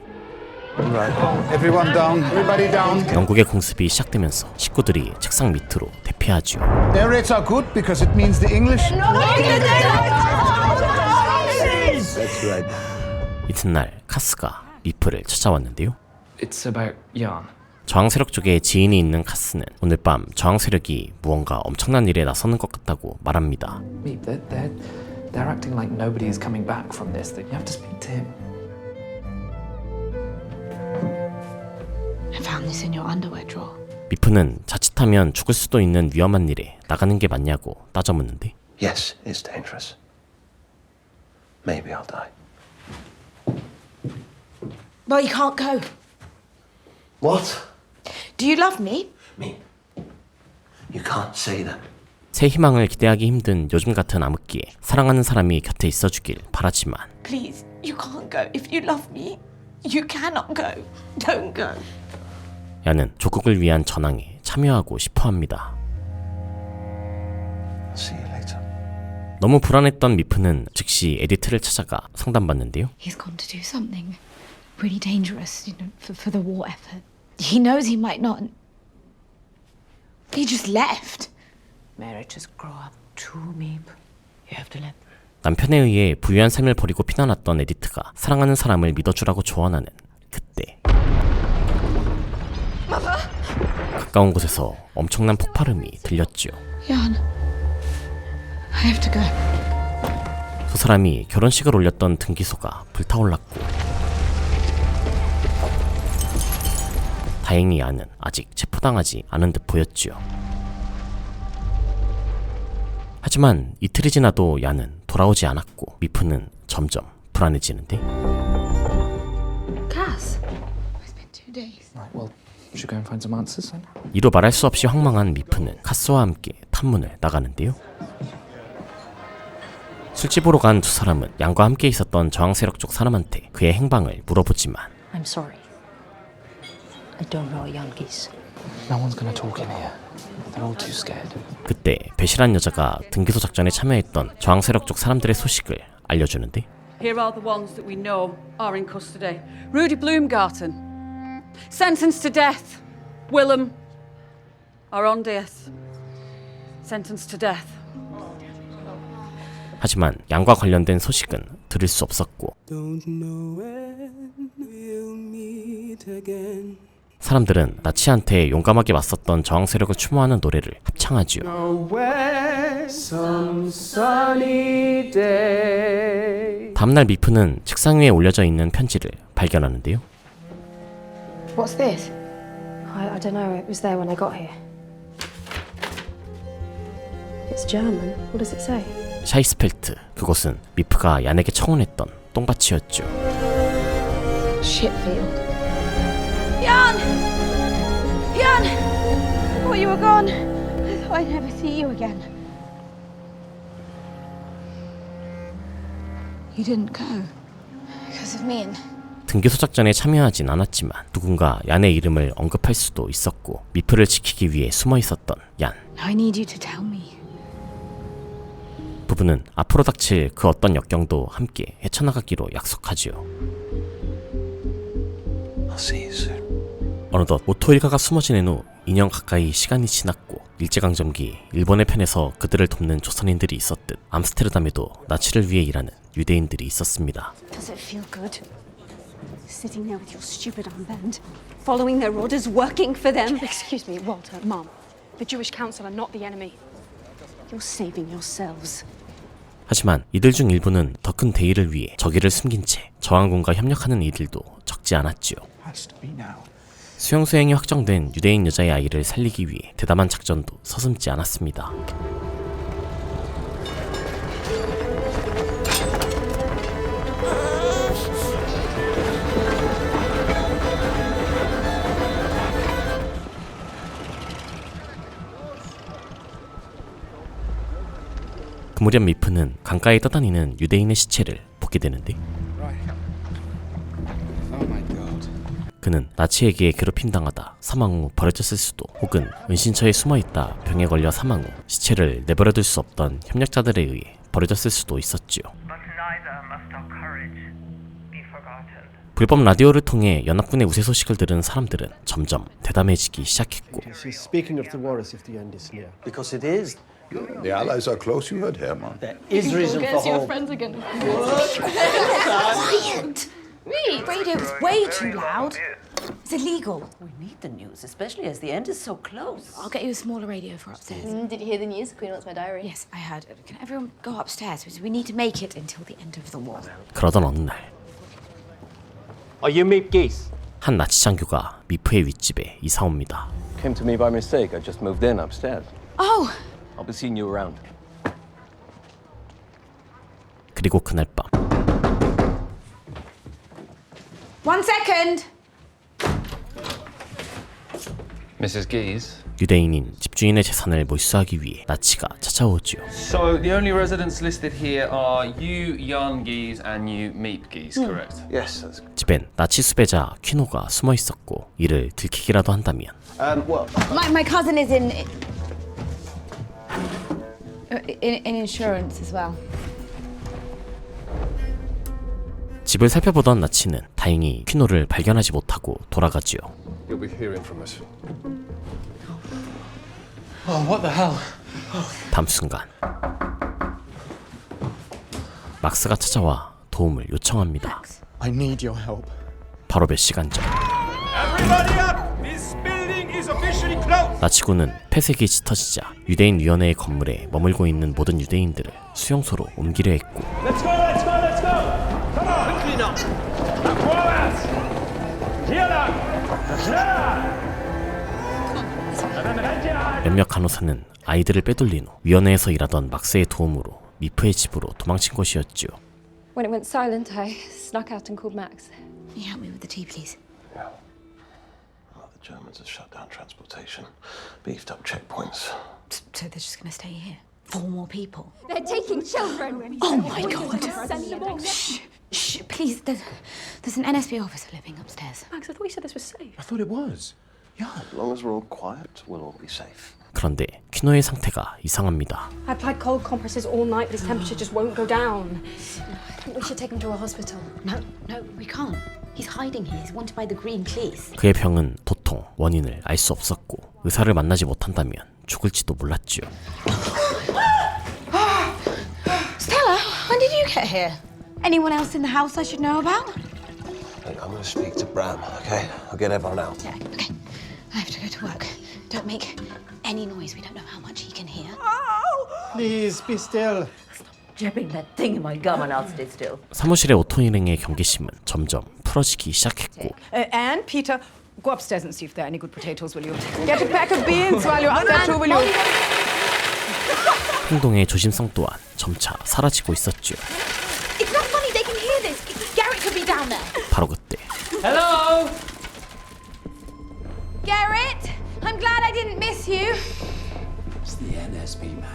Right. Everyone down. Everybody down. 영국의 공습이 시작되면서 식구들이 책상 밑으로 대피하죠. Their rates are good because it means the English. That's right. 이튿날 카스가 미프를 찾아왔는데요. It's about Jan. 저항 세력 쪽에 지인이 있는 카스는 오늘 밤 저항 세력이 무언가 엄청난 일에 나서는 것 같다고 말합니다. Meep, they're acting like nobody is coming back from this. That you have to speak to him. I found this in your underwear drawer. 미프는 자칫하면 죽을 수도 있는 위험한 일에 나가는 게 맞냐고 따져 묻는데 Yes, it's dangerous. Maybe I'll die. Well, you can't go. What? Do you love me? Me? You can't say that. 새 희망을 기대하기 힘든 요즘 같은 암흑기에 사랑하는 사람이 곁에 있어주길 바라지만 Please, you can't go. If you love me, you cannot go. Don't go. 야는 조국을 위한 전황에 참여하고 싶어합니다. See you later. 너무 불안했던 미프는 즉시 에디트를 찾아가 상담받는데요. He's gone to do something really dangerous, you know, for the war effort. He knows he might not. He just left. Marriages grow up too, Meep. You have to let them. 남편에 의해 부유한 삶을 버리고 피난왔던 에디트가 사랑하는 사람을 믿어주라고 조언하는 그때 가까운 곳에서 엄청난 폭발음이 들렸죠. Jan, I have to go. 두 사람이 결혼식을 올렸던 등기소가 불타올랐고 다행히 얀은 아직 체포당하지 않은 듯 보였지요. 하지만 이틀이 지나도 얀은 돌아오지 않았고 미프는 점점 불안해지는데 Cass. It's been 2 days. Right, well, should go and find some answers then. 이로 말할 수 없이 황망한 미프는 카스와 함께 탐문을 나가는데요. 술집으로 간 두 사람은 얀과 함께 있었던 저항 세력 쪽 사람한테 그의 행방을 물어보지만 I'm sorry. I don't know Yankees. No one's gonna talk in here. They're all too scared. 그때 배실한 여자가 등기소 작전에 참여했던 저항 세력 쪽 사람들의 소식을 알려주는데 Here are the ones that we know are in custody. Rudy Bloomgarten, sentenced to death. Willem, Arondius, sentenced to death. 하지만 얀과 관련된 소식은 들을 수 없었고 사람들은 나치한테 용감하게 맞섰던 저항 세력을 추모하는 노래를 합창하지요. 다음날 미프는 책상 위에 올려져 있는 편지를 발견하는데요. What's this? I don't know. It was there when I got here. It's German. What does it say? 샤이스펠트, 그곳은 미프가 얀에게 청혼했던 똥밭이었죠. Shitfield. Jan! Jan! I thought you were gone. I thought I'd never see you again. You didn't go. Because of me and... 등기소 작전에 참여하진 않았지만 누군가 얀의 이름을 언급할 수도 있었고 미프를 지키기 위해 숨어 있었던 얀. I need you to tell me. 부부는 앞으로 닥칠 그 어떤 역경도 함께 헤쳐나가기로 약속하지요. I'll see you soon. 어느덧 오토 일가가 숨어 지낸 후 2년 가까이 시간이 지났고 일제강점기 일본의 편에서 그들을 돕는 조선인들이 있었듯 암스테르담에도 나치를 위해 일하는 유대인들이 있었습니다. Does it feel good? Sitting there with your stupid armband, following their orders, working for them. Excuse me, Walter, Mom. The Jewish Council are not the enemy. You're saving yourselves. 하지만 이들 중 일부는 더 큰 대의를 위해 저기를 숨긴 채 저항군과 협력하는 이들도 적지 않았지요. 수용 수행이 확정된 유대인 여자의 아이를 살리기 위해 대담한 작전도 서슴지 않았습니다. 그 무렵 미프는 강가에 떠다니는 유대인의 시체를 보게 되는데 그는 나치에게 괴롭힘당하다 사망 후 버려졌을 수도 혹은 은신처에 숨어있다 병에 걸려 사망 후 시체를 내버려둘 수 없던 협력자들에 의해 버려졌을 수도 있었지요. 불법 라디오를 통해 연합군의 우세 소식을 들은 사람들은 점점 대담해지기 시작했고 She's speaking of the war as if the end is near. Because it is. The Allies are close, you heard, Hermann. There is reason for your hope. friends again. Quiet! The radio is way too loud. It's illegal. We need the news, especially as the end is so close. I'll get you a smaller radio for upstairs. Did you hear the news? Queen wants my diary. Yes, I heard. Can everyone go upstairs? We need to make it until the end of the war. 그러던 어느 날 Are you Meep Geese? 한 나치 장교가 미프의 윗집에 이사 옵니다. Came to me by mistake. I just moved in upstairs. Oh! I'll be seeing you around. 그리고 그날 밤 1 second! Mrs. Geese? 유대인인 집주인의 재산을 몰수하기 위해 나치가 찾아오지요. So the only residents listed here are you, Jan Geese, and you, Meep Geese, correct? Yes, that's 집엔 나치 수배자 퀴노가 숨어 있었고 이를 들키기라도 한다면 well. My cousin is in insurance as well. 집을 살펴보던 나치는 다행히 퀴노를 발견하지 못하고 돌아가지요. You'll be hearing from us. Oh, what the hell? 다음 순간 막스가 찾아와 도움을 요청합니다. I need your help. 바로 몇 시간 전 Everybody up! This building is officially closed! 나치군은 폐색이 짙어지자 유대인 위원회의 건물에 머물고 있는 모든 유대인들을 수용소로 옮기려 했고 Let's go, let's go, let's go! Come on! Quickly now! Forward! Here now! 몇몇 간호사는 아이들을 빼돌린 후 위원회에서 일하던 막스의 도움으로 미프의 집으로 도망친 것이었죠. When it went silent, I snuck out and called Max. Can you help me with the tea, please? Yeah. Well, the Germans have shut down transportation, beefed up checkpoints. So they're just going to stay here? 4 more people? They're taking children. Oh my God! Shh, shh, please. There's an NSB officer living upstairs. Max, I thought you said this was safe. I thought it was. Yeah. As long as we're all quiet, we'll all be safe. 그런데 퀴노의 상태가 이상합니다. I applied cold compresses all night, but his temperature just won't go down. I think we should take him to a hospital. No, we can't. He's hiding here. He's wanted by the Green Police. 그의 병은 도통 원인을 알 수 없었고 의사를 만나지 못한다면 죽을지도 몰랐죠. Stella, when did you get here? Anyone else in the house I should know about? Hey, I'm going to speak to Bram, okay? I'll get everyone out. Yeah, okay. I have to go to work. Don't make any noise. We don't know how much he can hear. Please be still. Jabbing that thing in my gum and I'll stay still. 사무실의 오토 일행의 경계심은 점점 풀어지기 시작했고 Anne, Peter, go upstairs and see if there are any good potatoes, will you? Get a pack of beans while you're up there too, will you? 행동의 조심성 또한 점차 사라지고 있었죠. It's not funny. They can hear this. Garrett could be down there. 바로 그때 Hello. Garrett, I'm glad I didn't miss you. It's the NSB man.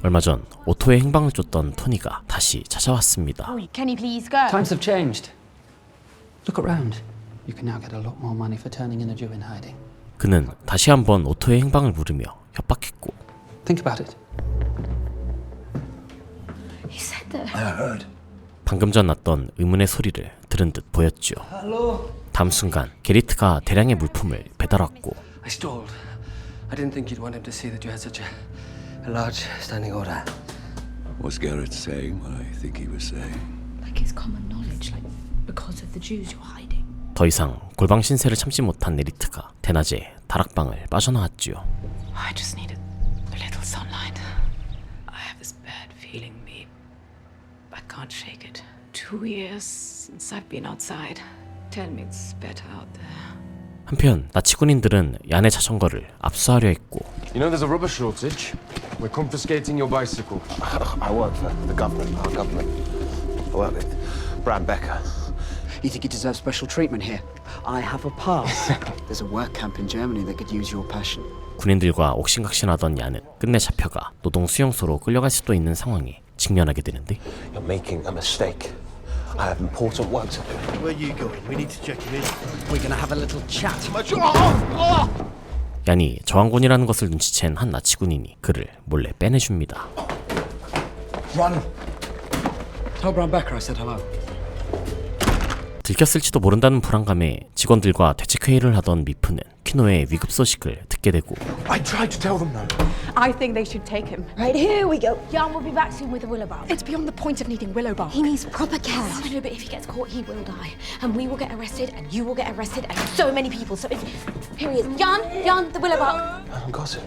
얼마 전 오토의 행방을 쫓던 토니가 다시 찾아왔습니다. Can you please go? Times have changed. Look around. You can now get a lot more money for turning in a Jew in hiding. 그는 다시 한번 오토의 행방을 물으며 협박했고 Think about it. He said that. I heard. 방금 전 났던 의문의 소리를 들은 듯 보였죠. Hello. 다음 순간 게리트가 대량의 물품을 배달왔고 I stalled. I didn't think you'd want him to see that you had such a large standing order. Was Garrett saying what I think he was saying? Like it's common knowledge, like because of the Jews you're hiding. 더 이상 골방 신세를 참지 못한 네리트가 대낮에 다락방을 빠져나왔죠. I just needed a little sunlight. I have this bad feeling, me. I can't shake it. 2 years since I've been outside. Tell me it's better out there. 한편 나치 군인들은 얀의 자전거를 압수하려 했고 You know there's a rubber shortage. We're confiscating your bicycle. I work for the government, our government. I work with Bram Becker. You think you deserve special treatment here? I have a pass. There's a work camp in Germany that could use your passion. 군인들과 옥신각신하던 얀은 끝내 잡혀가 노동 수용소로 끌려갈 수도 있는 상황에 직면하게 되는데 You're making a mistake. I have important work to do. Where are you going? We need to check him in. We're gonna have a little chat. 얀이 저항군이라는 것을 눈치챈 한 나치 군인이 그를 몰래 빼내줍니다. Run. Tell Bram Becker I said hello. 들켰을지도 모른다는 불안감에 직원들과 대책회의를 하던 미프는 퀴노의 위급 소식을 듣게 되고 I tried to tell them no. I think they should take him. Right, here we go. Jan will be back soon with a willow bark. It's beyond the point of needing willow bark. He needs proper care. I know, but if he gets caught, he will die. And we will get arrested, and you will get arrested, and so many people. So here he is. Jan, the willow bark. I haven't got it.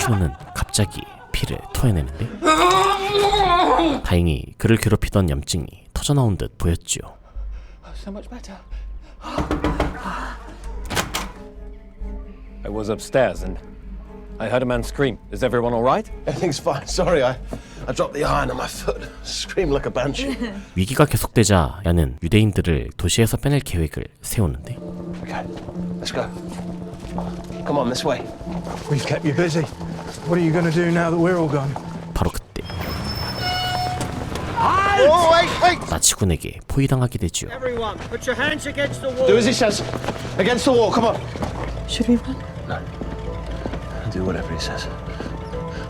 퀴노는 갑자기 피를 토해내는데 다행히 그를 괴롭히던 염증이 터져나온 듯 보였죠. So much better. I was upstairs and I heard a man scream. Is everyone all right? Everything's fine. Sorry, I dropped the iron on my foot. Screamed like a banshee. 위기가 계속되자 얀은 유대인들을 도시에서 빼낼 계획을 세우는데 Okay, let's go. Come on, this way. We've kept you busy. What are you going to do now that we're all gone? 바로 그때 Oh, wait! 나치군에게 포위당하게 되죠. Everyone, put your hands against the wall. Do as he says. Against the wall, come on. Should we run? No. Do whatever he says.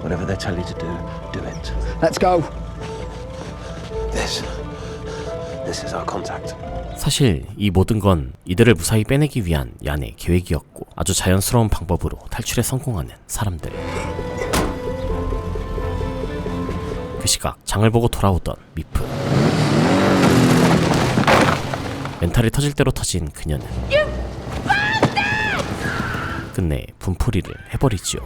Whatever they tell you to do, do it. Let's go. This is our contact. 사실 이 모든 건 이들을 무사히 빼내기 위한 얀의 계획이었고 아주 자연스러운 방법으로 탈출에 성공하는 사람들. 그 시각 장을 보고 돌아오던 미프. 멘탈이 터질 대로 터진 그녀는 끝내 분풀이를 해버리죠.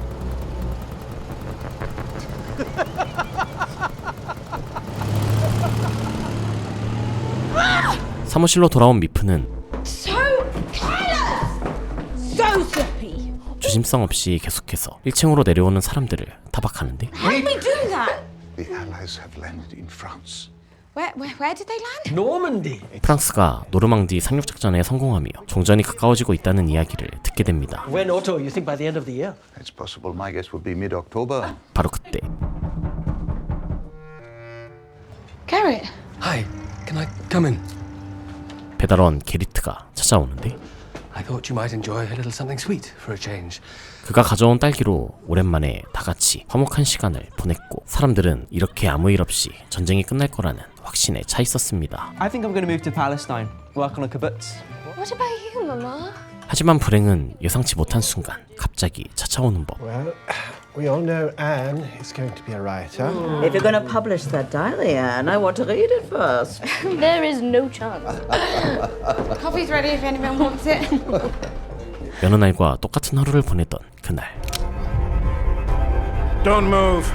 사무실로 돌아온 미프는 So, Tyler! 조심성 없이 계속해서 1층으로 내려오는 사람들을 타박하는데 How did we do that? The Allies have landed in France. Where did they land? Normandy. 프랑스가 노르망디 상륙작전에 성공하며 종전이 가까워지고 있다는 이야기를 듣게 됩니다. When, Otto, you think by the end of the year? It's possible. My guess would be mid-October. 바로 그때 Garrett. Hi, can I come in? 배달원 게리트가 찾아오는데 I thought you might enjoy a little something sweet for a change. 그가 가져온 딸기로 오랜만에 다 같이 화목한 시간을 보냈고 사람들은 이렇게 아무 일 없이 전쟁이 끝날 거라는 확신에 차 있었습니다. I think I'm going to move to Palestine, work on a kibbutz. What about you, Mama? 하지만 불행은 예상치 못한 순간 갑자기 찾아오는 법. Well, we all know Anne is going to be a writer. If you're going to publish that diary, Anne, I want to read it first. There is no chance. Coffee's ready if anyone wants it. 여느 날과 똑같은 하루를 보내던 그날. Don't move.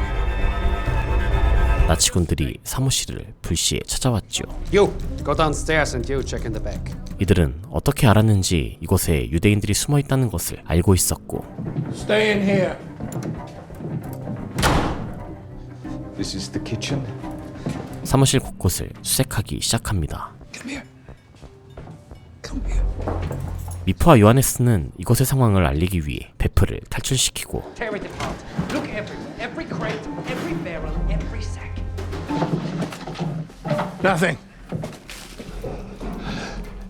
나치군들이 사무실을 불시에 찾아왔죠. You, go downstairs and you check in the back. 이들은 어떻게 알았는지 이곳에 유대인들이 숨어 있다는 것을 알고 있었고 Stay in here. This is the kitchen. 사무실 곳곳을 수색하기 시작합니다. 미프와 요하네스는 이곳의 상황을 알리기 위해 베프를 탈출시키고 Tear it apart. Look everywhere. Every crate, every barrel, every sack. Nothing.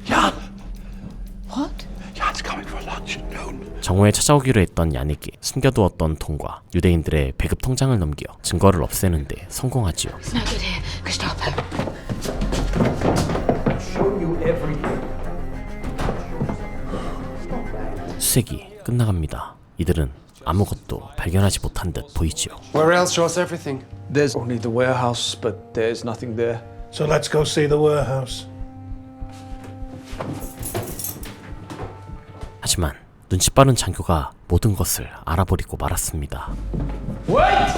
Jan! What? Jan's coming for lunch at noon. 정오에 찾아오기로 했던 얀에게 숨겨두었던 돈과 유대인들의 배급 통장을 넘겨 증거를 없애는데 성공하지요. It's no good here. Gestapo. Show you everything. 수색이 끝나갑니다. 이들은 아무것도 발견하지 못한 듯 보이지요. Where else shows everything? There's only the warehouse, but there's nothing there. So let's go see the warehouse. 하지만 눈치 빠른 장교가 모든 것을 알아버리고 말았습니다. Wait!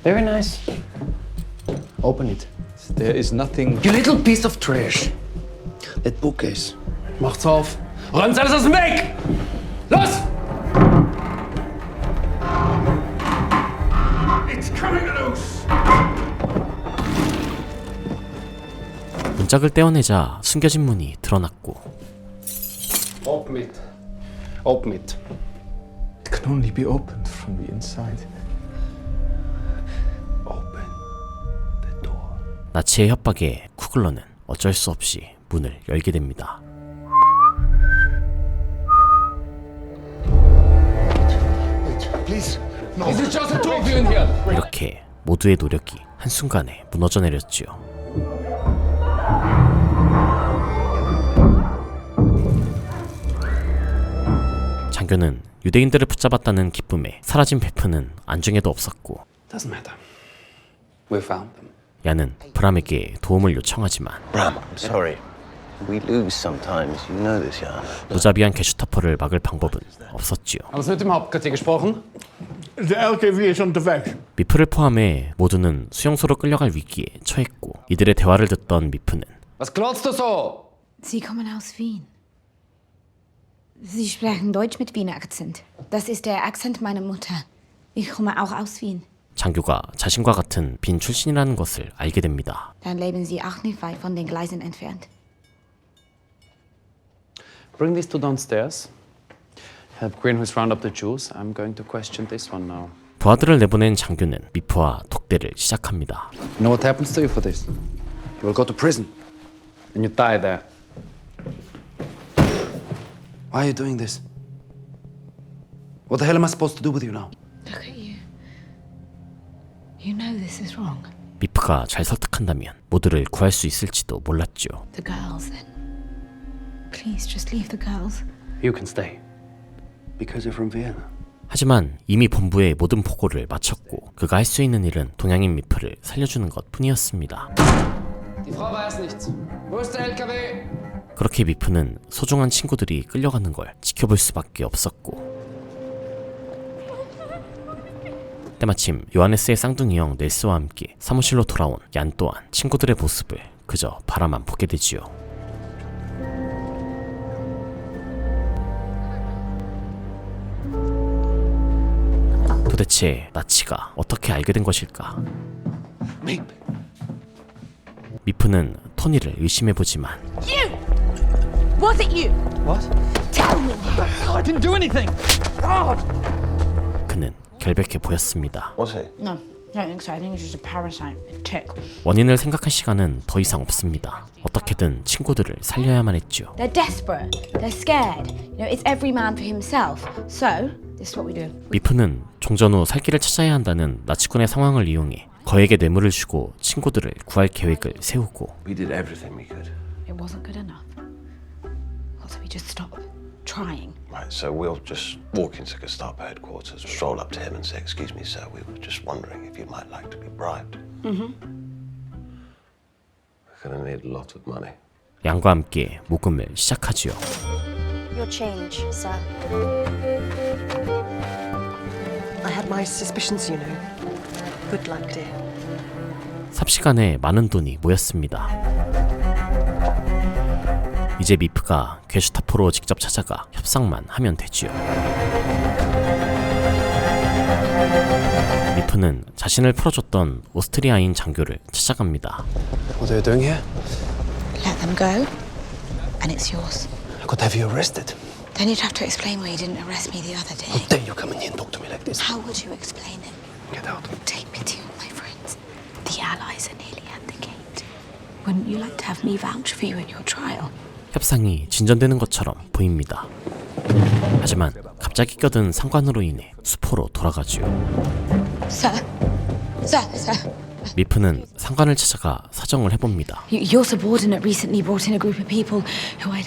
Very nice. Open it. There is nothing. You little piece of trash. That bookcase. Macht's auf. Räumt alles aus dem Weg! Los! It's coming loose! 문짝을 떼어내자 숨겨진 문이 드러났고 Open it. Open it. It can only be opened from the inside. 나치의 협박에 쿠글러는 어쩔 수 없이 문을 열게 됩니다. Please. No. Is it just the two of you in here? 이렇게 모두의 노력이 한순간에 무너져 내렸지요. 장교는 유대인들을 붙잡았다는 기쁨에 사라진 베프는 안중에도 없었고 Doesn't matter. We found them. 야는 브람에게 도움을 요청하지만 Bram, I'm sorry. We lose sometimes. You know this, Jan. 무자비한 게슈타퍼를 막을 방법은 없었지요. Was mit dem Hauptquartier gesprochen? The LKW is on the way. 미프를 포함해 모두는 수용소로 끌려갈 위기에 처했고 이들의 대화를 듣던 미프는 Was glotzt du so? Sie kommen aus Wien. Sie sprechen Deutsch mit Wiener Akzent. Das ist der Akzent meiner Mutter. Ich komme auch aus Wien. 장교가 자신과 같은 빈 출신이라는 것을 알게 됩니다. Dann leben Sie auch nicht weit von den Gleisen entfernt. Bring these two downstairs. Help Greenhuis round up the Jews. I'm going to question this one now. 부하들을 내보낸 장교는 미프와 독대를 시작합니다. You know what happens to you for this? You will go to prison. And you die there. Why are you doing this? What the hell am I supposed to do with you now? Look at you. You know this is wrong. 미프가 잘 설득한다면 모두를 구할 수 있을지도 몰랐죠. The girls then. Please just leave the girls. You can stay. Because you're from Vienna. 하지만 이미 본부에 모든 보고를 마쳤고 그가 할 수 있는 일은 동양인 미프를 살려주는 것 뿐이었습니다. Die Frau weiß nichts. Wo ist der LKW? 그렇게 미프는 소중한 친구들이 끌려가는 걸 지켜볼 수밖에 없었고 때마침 요하네스의 쌍둥이 형 넬스와 함께 사무실로 돌아온 얀 또한 친구들의 모습을 그저 바라만 보게 되지요. 도대체 나치가 어떻게 알게 된 것일까? 미프는 토니를 의심해보지만 You! Was it you? What? Tell me. I didn't do anything. 그는 결백해 보였습니다. Was he? No, I don't think so. I think it's just a parasite, a tick. 원인을 생각할 시간은 더 이상 없습니다. 어떻게든 친구들을 살려야만 했죠. They're desperate. They're scared. You know, it's every man for himself. So, this is what we do. 미프는 종전 후 살 길을 찾아야 한다는 나치군의 상황을 이용해 거액의 뇌물을 주고 친구들을 구할 계획을 세우고 We did everything we could. It wasn't good enough. So we just stop trying. Right, so we'll just walk into Gestapo headquarters, stroll up to him and say, "Excuse me, sir, we were just wondering if you might like to be bribed. Mm-hmm. We're gonna need a lot of money." 양과 함께 모금을 시작하지요. Your change, sir. I had my suspicions, you know. Good luck, dear. 삽시간에 많은 돈이 모였습니다. 이제 미프가 괴슈타포로 직접 찾아가 협상만 하면 되지요. 미프는 자신을 풀어줬던 오스트리아인 장교를 찾아갑니다. What are you doing here? Let them go, and it's yours. I could have you arrested. Then you'd have to explain why you didn't arrest me the other day. How dare you come in here and talk to me like this? How would you explain it? Get out. Take pity on my friends. The allies are nearly at the gate. Wouldn't you like to have me vouch for you in your trial? 협상이 진전되는 것처럼 보입니다. 하지만 갑자기 껴든 상관으로 인해 수포로 돌아가지요. Sir, sir. 미프는 상관을 찾아가 사정을 해봅니다. Your subordinate recently brought in a group of people who I'd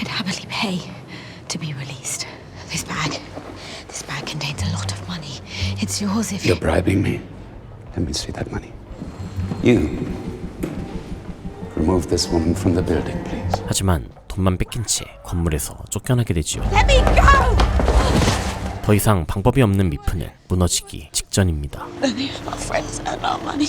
happily pay to be released. This bag contains a lot of money. It's yours if You're bribing me. Let me see that money. You remove this woman from the building, please. 하지만 돈만 뺏긴 채 건물에서 쫓겨나게 되지요. Let me go! 더 이상 방법이 없는 미프는 무너지기 직전입니다. These are my friends and our money.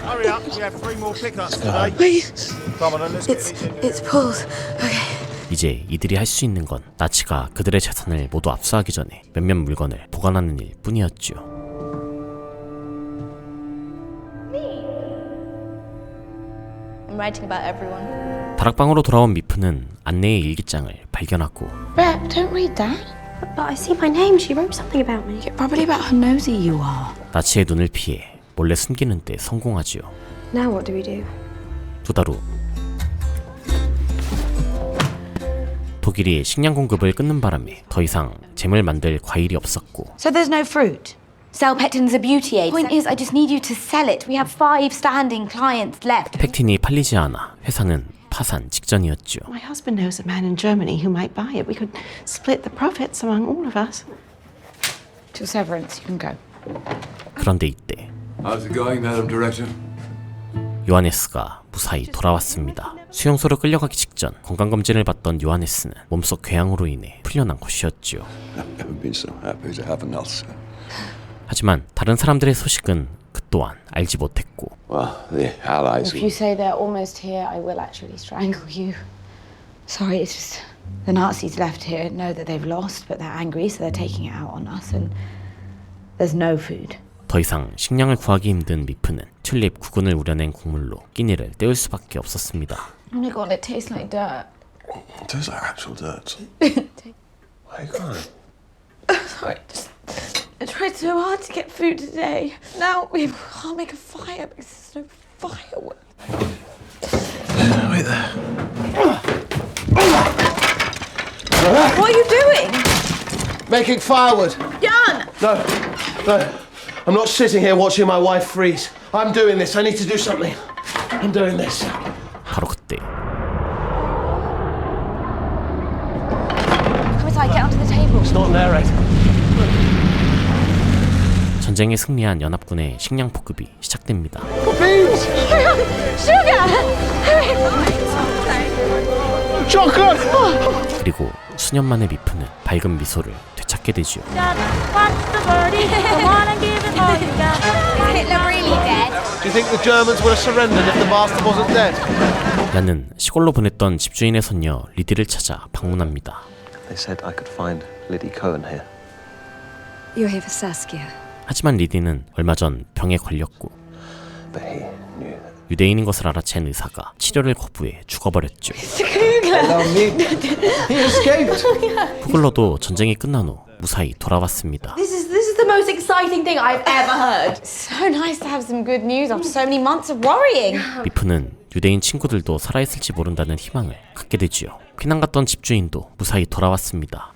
Hurry up, we have 3 more pickups today. Please. Come on, let's get these in. It's Paul's. Okay. 이제 이들이 할 수 있는 건 나치가 그들의 재산을 모두 압수하기 전에 몇몇 물건을 보관하는 일 뿐이었죠. I'm writing about everyone. 다락방으로 돌아온 미프는 안내의 일기장을 발견하고 Rep, don't read that. But I see my name. She wrote something about me. Probably about how nosy you are. 나치의 눈을 피해 몰래 숨기는 데 성공하지요. Now what do we do? 2달 후 독일이 식량 공급을 끊는 바람에 더 이상 잼을 만들 과일이 없었고 So there's no fruit. Salpectin's a beauty aid. Point is, I just need you to sell it. We have 5 standing clients left. 팩틴이 팔리지 않아 회사는 파산 직전이었죠. My husband knows a man in Germany who might buy it. We could split the profits among all of us. To severance, you can go. 그런데 이때 How's it going, Madam Director? 요하네스가 무사히 돌아왔습니다. 수용소로 끌려가기 직전 건강검진을 받던 요하네스는 몸속 궤양으로 인해 풀려난 것이었죠. I've never been so happy to have an ulcer. 하지만 다른 사람들의 소식은 그 또한 알지 못했고 Well, the Allies. If you say they're almost here, I will actually strangle you. Sorry, it's just the Nazis left here know that they've lost, but they're angry, so they're taking it out on us, and there's no food. 더 이상 식량을 구하기 힘든 미프는 튤립 9군을 우려낸 곡물로 끼니를 때울 수밖에 없었습니다. Oh my god, it tastes like dirt. It tastes like actual dirt. Why are you crying? Sorry, I tried so hard to get food today. Now we can't make a fire because there's no firewood. Wait there. What are you doing? Making firewood. Jan! No. I'm not sitting here watching my wife freeze. I'm doing this. I need to do something. I'm doing this. 바로 그때 Come inside, get onto the table. It's not narrate. 전쟁에 승리한 연합군의 식량 보급이 시작됩니다. Beans! Sugar! Chocolate! 그리고 수년 만에 미프는 밝은 미소를 되찾게 되지요. Hitler really dead? Do you think the Germans would have surrendered if the master wasn't dead? 나는 시골로 보냈던 집주인의 손녀 리디를 찾아 방문합니다. They said I could find Liddy Cohen here. You're here for Saskia. 하지만 리디는 얼마 전 병에 걸렸고 유대인인 것을 알아챈 의사가 치료를 거부해 죽어버렸죠. 후글러도 전쟁이 끝난 후 무사히 돌아왔습니다. This is the most exciting thing I've ever heard. So nice to have some good news after so many months of worrying. 미프는 유대인 친구들도 살아있을지 모른다는 희망을 갖게 되지요. 피난 갔던 집주인도 무사히 돌아왔습니다.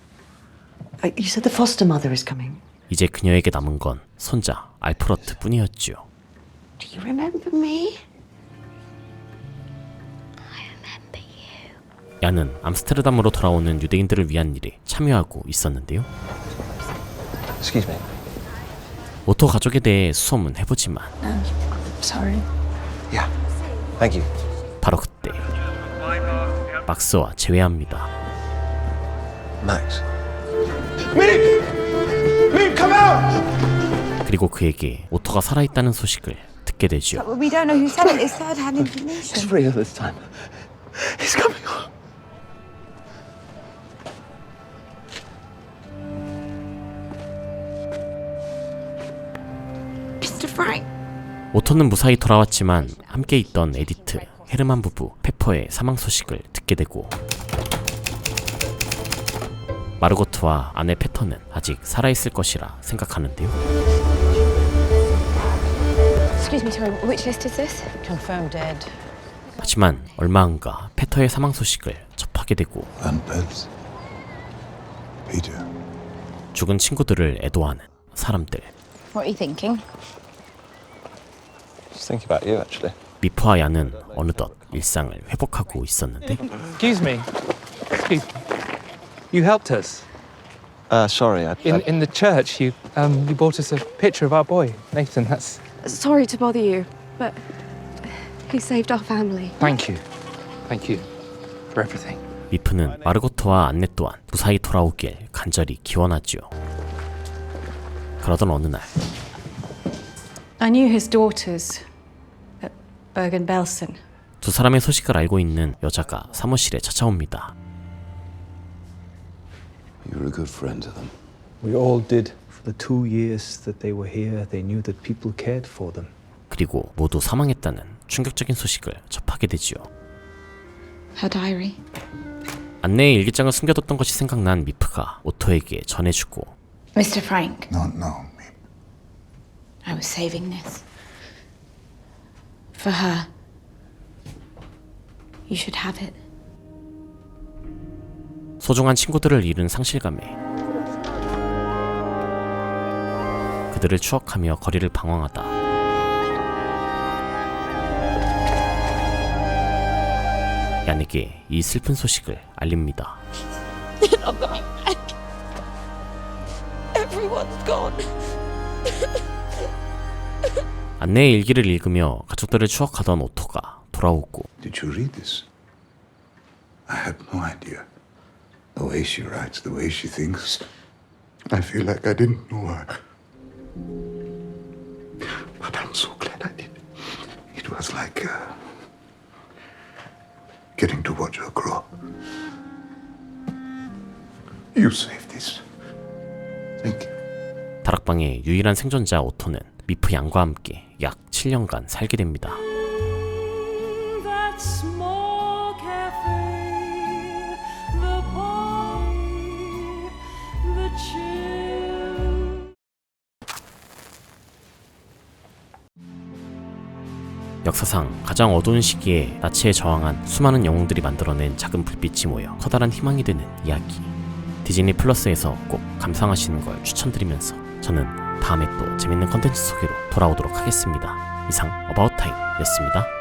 You said the foster mother is coming. 이제 그녀에게 남은 건 손자 알프러트 뿐이었지요. Do you remember me? 야는 암스테르담으로 돌아오는 유대인들을 위한 일에 참여하고 있었는데요. Excuse me. 오토 가족에 대해 수소문해보지만 Sorry. Yeah. Thank you. 바로 그때 막스와 재회합니다. Max. Mick, come out! 그리고 그에게 오토가 살아있다는 소식을 듣게 되죠. We don't know who said it. It's third-hand information. It's real this time. He's coming on. Mr. Frank. 오토는 무사히 돌아왔지만 함께 있던 에디트, 헤르만 부부, 페퍼의 사망 소식을 듣게 되고 마르고트와 아내 페터는 아직 살아있을 것이라 생각하는데요. Excuse me, sorry, which list is this? Confirmed dead. 하지만 얼마 안가 페터의 사망 소식을 접하게 되고 죽은 친구들을 애도하는 사람들. What are you thinking? Just thinking about you, actually. 미프와 야는 어느덧 일상을 회복하고 있었는데 Excuse me. Excuse me. You helped us. Sorry, In the church, you bought us a picture of our boy, Nathan. That's... Sorry to bother you, but he saved our family. Thank you. Thank you for everything. 미프는 마르고트와 안네 또한 무사히 돌아오길 간절히 기원하죠. 그러던 어느 날 I knew his daughters at Bergen-Belsen. 두 사람의 소식을 알고 있는 여자가 사무실에 찾아옵니다. You were a good friend to them. We all did. For the 2 years that they were here, they knew that people cared for them. 그리고 모두 사망했다는 충격적인 소식을 접하게 되지요. Her diary. 안내의 일기장을 숨겨뒀던 것이 생각난 미프가 오토에게 전해주고 Mr. Frank. Not now. I was saving this. For her. You should have it. 소중한 친구들을 잃은 상실감에 그들을 추억하며 거리를 방황하다 얀에게 이 슬픈 소식을 알립니다. They're not coming back. Everyone's gone. 안내의 일기를 읽으며 가족들을 추억하던 오토가 돌아오고 Did you read this? I had no idea. The way she writes, the way she thinks. I feel like I didn't know her. But I'm so glad I did. It was like getting to watch her grow. You saved this. Thank you. 다락방의 유일한 생존자 오토는 미프 양과 함께 약 7년간 살게 됩니다. 역사상 가장 어두운 시기에 나치에 저항한 수많은 영웅들이 만들어낸 작은 불빛이 모여 커다란 희망이 되는 이야기. 디즈니 플러스에서 꼭 감상하시는 걸 추천드리면서 저는 다음에 또 재밌는 컨텐츠 소개로 돌아오도록 하겠습니다. 이상 어바웃타임이었습니다.